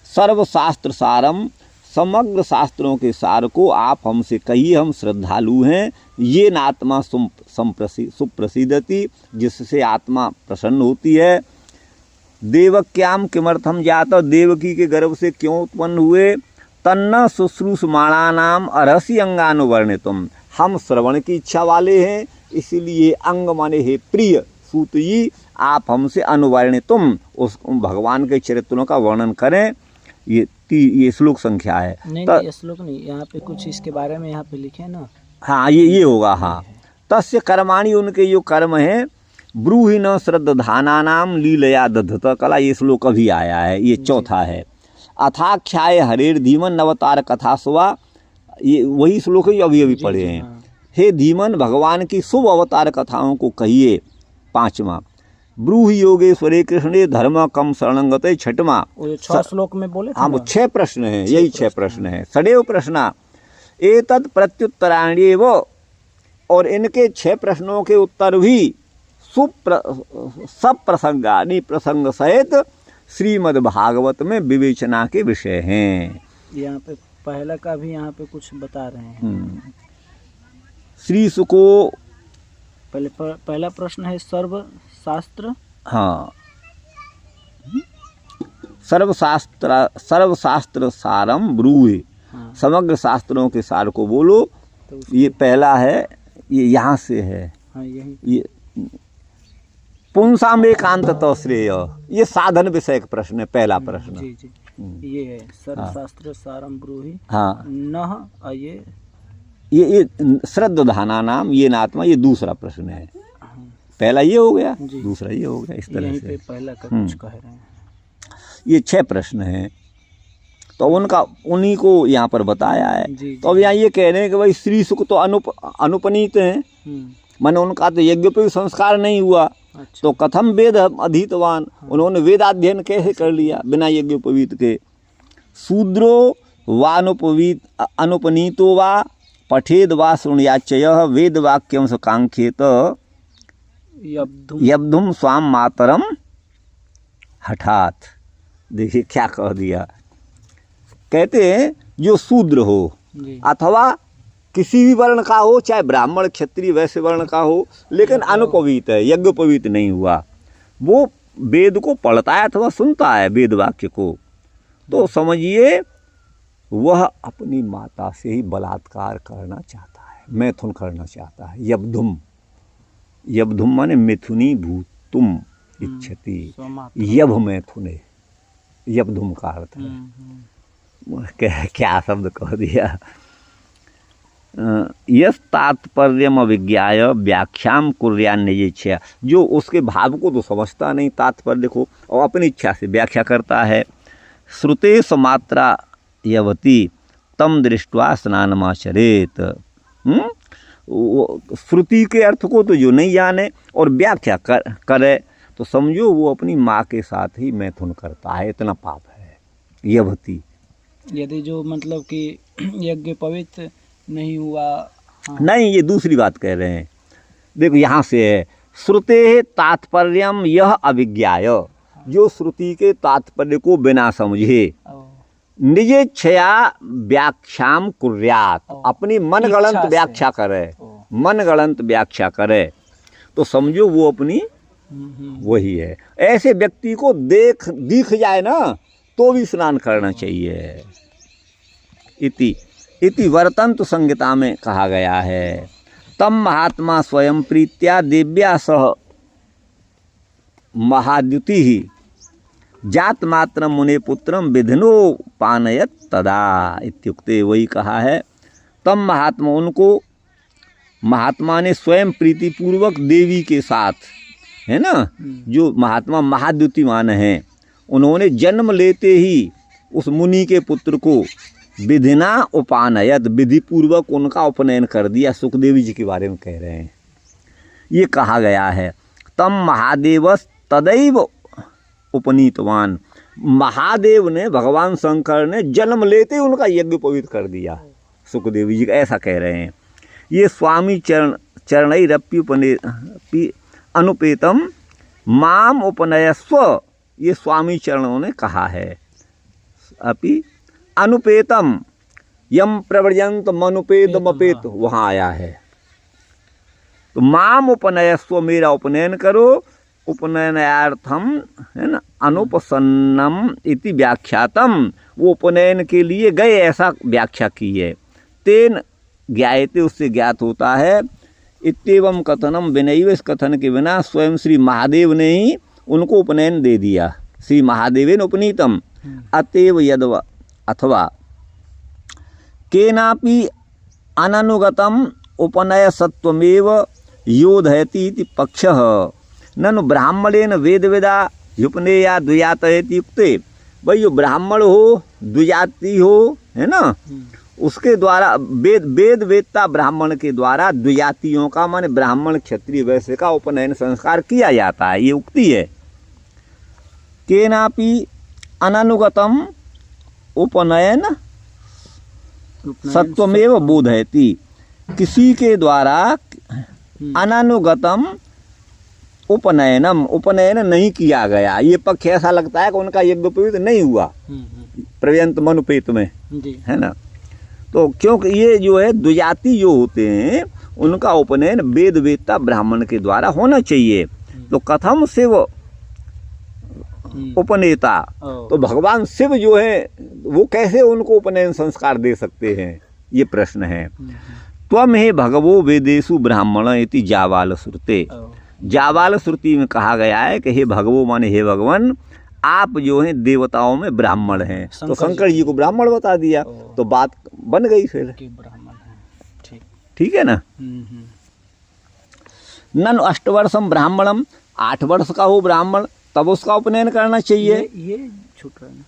सर्वशास्त्र सारम, समग्र शास्त्रों के सार को आप हमसे कहिए, हम श्रद्धालु हैं। ये न आत्मा सुप्रसिद्धति, जिससे आत्मा प्रसन्न होती है। देवक्याम किमर्थम जात, देवकी के गर्भ से क्यों उत्पन्न हुए। तन्न शुश्रूषमाणानाम अर्हसि अंगानुवर्णितुम, हम श्रवण की इच्छा वाले हैं, इसलिए अंग माने हे प्रिय सूत जी, आप हमसे अनुवर्णितुम, उस भगवान के चरित्रों का वर्णन करें। ये श्लोक संख्या है। नहीं, ये श्लोक नहीं, यहाँ पे कुछ इसके बारे में यहाँ पे लिखे ना। हाँ, ये होगा। हाँ, तस्य कर्माणि, उनके जो कर्म है। ब्रूहि न श्रद्धानानाम लीलया दधत कला, ये श्लोक अभी आया है, ये चौथा है। अथाख्याय हरेर धीमन नवतार कथा सुवा, ये वही श्लोक है जो अभी पढ़े हैं। हे धीमन, भगवान की शुभ अवतार कथाओं को कहिए। पांचवा, ब्रूहि योगेश्वरे कृष्णे धर्म कम शरणंगते, छठवां। 6 श्लोक में बोले। हाँ, वो 6 प्रश्न हैं, यही 6 प्रश्न हैं। सदैव प्रश्ना एतत् प्रत्युत्तराण्येव, और इनके 6 प्रश्नों के उत्तर भी सब प्रसंगानि, प्रसंग सहित श्रीमद् भागवत में विवेचना के विषय हैं। यहाँ पे पहला का भी यहाँ पे कुछ बता रहे हैं। श्री सुको पहला प्रश्न है सर्वशास्त्र। हाँ, सर्वशास्त्र सारम ब्रूहि, समग्र शास्त्रों के सार को बोलो। तो ये पहला है, ये यहाँ से है। हाँ, यही। ये पुंसाम एकांततः श्रेय, ये साधन विषय का प्रश्न है, पहला प्रश्न। जी जी, ये है सर्वशास्त्र सारम ब्रूहि। हाँ, नह, ये श्रद्धाना नाम, ये नात्मा, ये दूसरा प्रश्न है। पहला ये हो गया, दूसरा ये हो गया, इस तरह से पहला का कुछ कह रहे हैं। ये 6 प्रश्न हैं, तो उन्हीं को यहाँ पर बताया है। तो अब यहाँ ये कह रहे हैं कि भाई श्री सुख तो अनुपनीत हैं, माने उनका तो यज्ञोपवीत संस्कार नहीं हुआ। अच्छा। तो कथम वेद अधीतवान, उन्होंने वेदाध्ययन कैसे कर लिया बिना यज्ञोपवीत के। शूद्रो वानुपवीत अनुपनीतो वा पठेद वा शृणुयाच्चयः वेद वाक्यं स कांक्षेत यब्धुम स्वाम मातरम हठात। देखिए क्या कह दिया, कहते हैं जो शूद्र हो अथवा किसी भी वर्ण का हो, चाहे ब्राह्मण क्षत्रिय वैश्य वर्ण का हो, लेकिन अनुपवीत है, यज्ञोपवीत नहीं हुआ, वो वेद को पढ़ता है अथवा सुनता है वेद वाक्य को, तो समझिए वह अपनी माता से ही बलात्कार करना चाहता है, मैथुन करना चाहता है। यब्धुम, यब्धुम माने मिथुनी भूतुम इच्छति, यभ मैथुने, यब्धुम का अर्थ है। क्या शब्द कह दिया। यस तात्पर्यम अभिज्ञाय व्याख्याम कुर्यान्ययेच्छया, जो उसके भाव को तो समझता नहीं तात्पर्य को, और अपनी इच्छा से व्याख्या करता है। श्रुते समात्रा यवती तम दृष्ट्वा स्नानमाचरेत, श्रुति के अर्थ को तो जो नहीं जाने और व्याख्या करे तो समझो वो अपनी माँ के साथ ही मैथुन करता है, इतना पाप है। यवती, यदि जो मतलब कि यज्ञ पवित्र नहीं हुआ। हाँ। नहीं, ये दूसरी बात कह रहे हैं। देखो यहाँ से है श्रुते तात्पर्यम यह अभिज्ञाय, जो श्रुति के तात्पर्य को बिना समझे निजेच्छया व्याख्याम कुर्यात, अपनी मनगढ़ंत व्याख्या करे, मनगढ़ंत व्याख्या करे, तो समझो वो अपनी वही है। ऐसे व्यक्ति को दिख जाए ना तो भी स्नान करना चाहिए। इति वर्तंतु संहिता में कहा गया है। तम महात्मा स्वयं प्रीत्या दिव्या सह महाद्युति ही जात मात्रम मुने पुत्रम विधिनो पानयत तदा इत्युक्ते, वही कहा है। तम महात्मा, उनको महात्मा ने स्वयं प्रीतिपूर्वक देवी के साथ, है ना, जो महात्मा महाद्युतिमान हैं, उन्होंने जन्म लेते ही उस मुनि के पुत्र को विधिना उपानयत, विधि पूर्वक उनका उपनयन कर दिया। सुखदेवी जी के बारे में कह रहे हैं, ये कहा गया है। तम महादेवस तदैव उपनीतवान, महादेव ने, भगवान शंकर ने जन्म लेते ही उनका यज्ञ पवित्र कर दिया। सुखदेवी जी ऐसा कह रहे हैं। ये स्वामी चरणैरप्युपने अनुपेतम माम उपनयस्व, ये स्वामी चरणों ने कहा है। अपि अनुपेतम यम प्रव्रजंत मनुपेदमपेत, वहाँ आया है। तो माम उपनयस्व, मेरा उपनयन करो। उपनयनार्थम, है ना, अनुपसन्नम इति व्याख्यातम, वो उपनयन के लिए गए ऐसा व्याख्या की है। तेन ज्ञायते, उससे ज्ञात होता है। इत्येवं कथनम विनैव, इस कथन के बिना स्वयं श्री महादेव ने ही उनको उपनयन दे दिया। श्री महादेवेन उपनीतम अतएव यदवा, अथवा केनापि अननुगतम उपनय सत्वमेव योधयति इति पक्षः, ननु ब्राह्मणेन वेदवेदा युपनेया द्विजातयति युक्ते। भाई जो ब्राह्मण हो, द्विजाति हो, है ना, उसके द्वारा वेद वेदता ब्राह्मण के द्वारा द्विजातियों का, माने ब्राह्मण क्षत्रिय वैश्य का उपनयन संस्कार किया जाता है, ये उक्ति है। केनापि अननुगतम उपनयन सत्वमेव बोधयति, किसी के द्वारा अननुगतम उपनयनम, उपनयन नहीं किया गया, ये पक्ष ऐसा लगता है कि उनका यज्ञोपवीत नहीं हुआ प्रव्यंत मनुपेत में, है ना। तो क्योंकि ये जो है द्विजाति जो होते हैं उनका उपनयन वेद वेदता ब्राह्मण के द्वारा होना चाहिए। तो कथम शिव उपनेता, तो भगवान शिव जो है वो कैसे उनको उपनयन संस्कार दे सकते हैं, ये प्रश्न है। त्वम हे भगवो वेदेषु ब्राह्मण इति जावाल श्रुते, जावाल श्रुति में कहा गया है कि हे भगवो माने हे भगवान, आप जो हैं देवताओं में ब्राह्मण हैं। तो शंकर जी को ब्राह्मण बता दिया, तो बात बन गई फिर, ब्राह्मण है। ठीक है ना। नन 8 वर्षम ब्राह्मणम, 8 वर्ष का हो ब्राह्मण, तब उसका उपनयन करना चाहिए। ये छूट रहा है ना।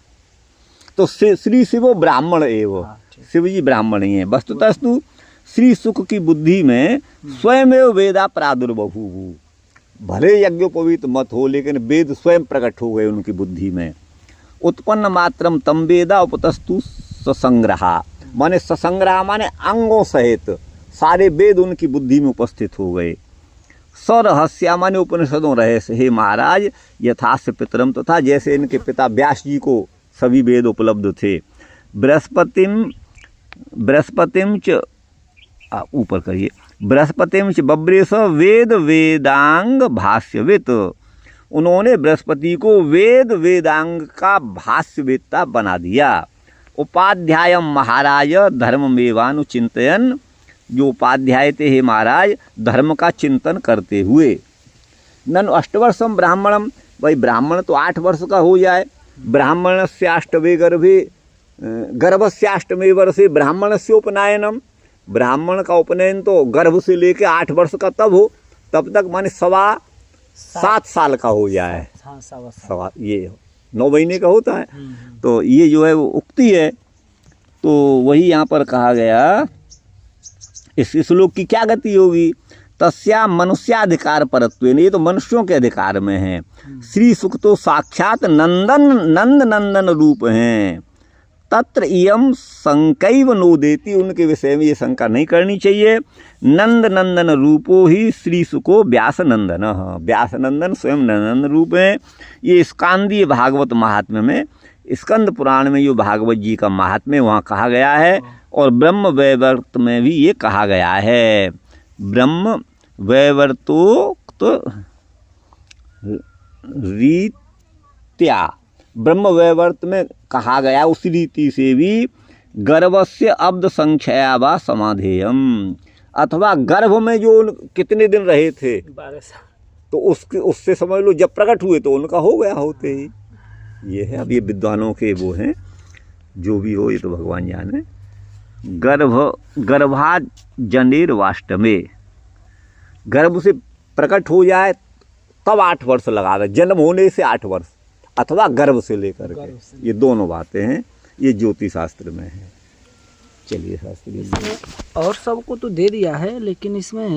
तो श्री शिवो ब्राह्मण एवं, शिव जी ब्राह्मण ही है। वस्तुतस्तु श्री सुख की बुद्धि में स्वयं वेदा प्रादुर्बभूवु, भले यज्ञोपवीत मत हो लेकिन वेद स्वयं प्रकट हो गए उनकी बुद्धि में। उत्पन्न मात्रम तम वेदा उपतस्तु ससंग्रहा, माने ससंग्रह माने अंगों सहित सारे वेद उनकी बुद्धि में उपस्थित हो गए। सरहस्या माने उपनिषदों रहस्य, हे महाराज यथास्य पितरम, तथा जैसे इनके पिता व्यास जी को सभी वेद उपलब्ध थे। बृहस्पतिम च, ऊपर करिए, बृहस्पतिम च बब्रेश वेद वेदांग भाष्यवित, उन्होंने बृहस्पति को वेद वेदांग का भाष्यवेत्ता बना दिया। उपाध्यायम महाराज धर्ममेवानुचिंतयन, जो उपाध्याय थे हे महाराज धर्म का चिंतन करते हुए। ननु 8 वर्षम ब्राह्मणम, भाई ब्राह्मण तो 8 वर्ष का हो जाए। ब्राह्मण से 8वें गर्भे, गर्भस्याष्टमे वर्षे ब्राह्मण से उपनयनम, ब्राह्मण का उपनयन तो गर्भ से लेके 8 वर्ष का तब हो, तब तक माने 7.25 साल का हो जाए। सवा, ये 9 महीने का होता है। तो ये जो है वो उक्ति है। तो वही यहाँ पर कहा गया, इस श्लोक की क्या गति होगी। तस्या मनुष्याधिकार परत्वेन, ये तो मनुष्यों के अधिकार में है। श्री सुख तो साक्षात नंदन रूप हैं। तत्र इयम शंकैव नोदेति, उनके विषय में ये शंका नहीं करनी चाहिए। नंदन रूपो ही श्री सुको व्यास नंदन, व्यास नंदन स्वयं नंदन रूप हैं। ये स्कांदीय भागवत महात्म्य में, स्कंद पुराण में जो भागवत जी का महात्म्य वहाँ कहा गया है, और ब्रह्म वैवर्त में भी ये कहा गया है। ब्रह्म वैवर्तोक्त रीत्या, ब्रह्म वैवर्त में कहा गया उस रीति से भी, गर्भस्य अब्द संख्या व समाधेयम, अथवा गर्भ में जो कितने दिन रहे थे 12 साल, तो उससे समझ लो जब प्रकट हुए तो उनका हो गया होते ही, ये है। अब ये विद्वानों के वो हैं, जो भी हो ये तो भगवान जाने। गर्भा जनेर वाष्टमे, गर्भ से प्रकट हो जाए तब 8 वर्ष लगा दे, जन्म होने से 8 वर्ष अथवा गर्भ से लेकर के, ये दोनों बातें हैं, ये ज्योतिष शास्त्र में है। चलिए शास्त्री और सबको तो दे दिया है, लेकिन इसमें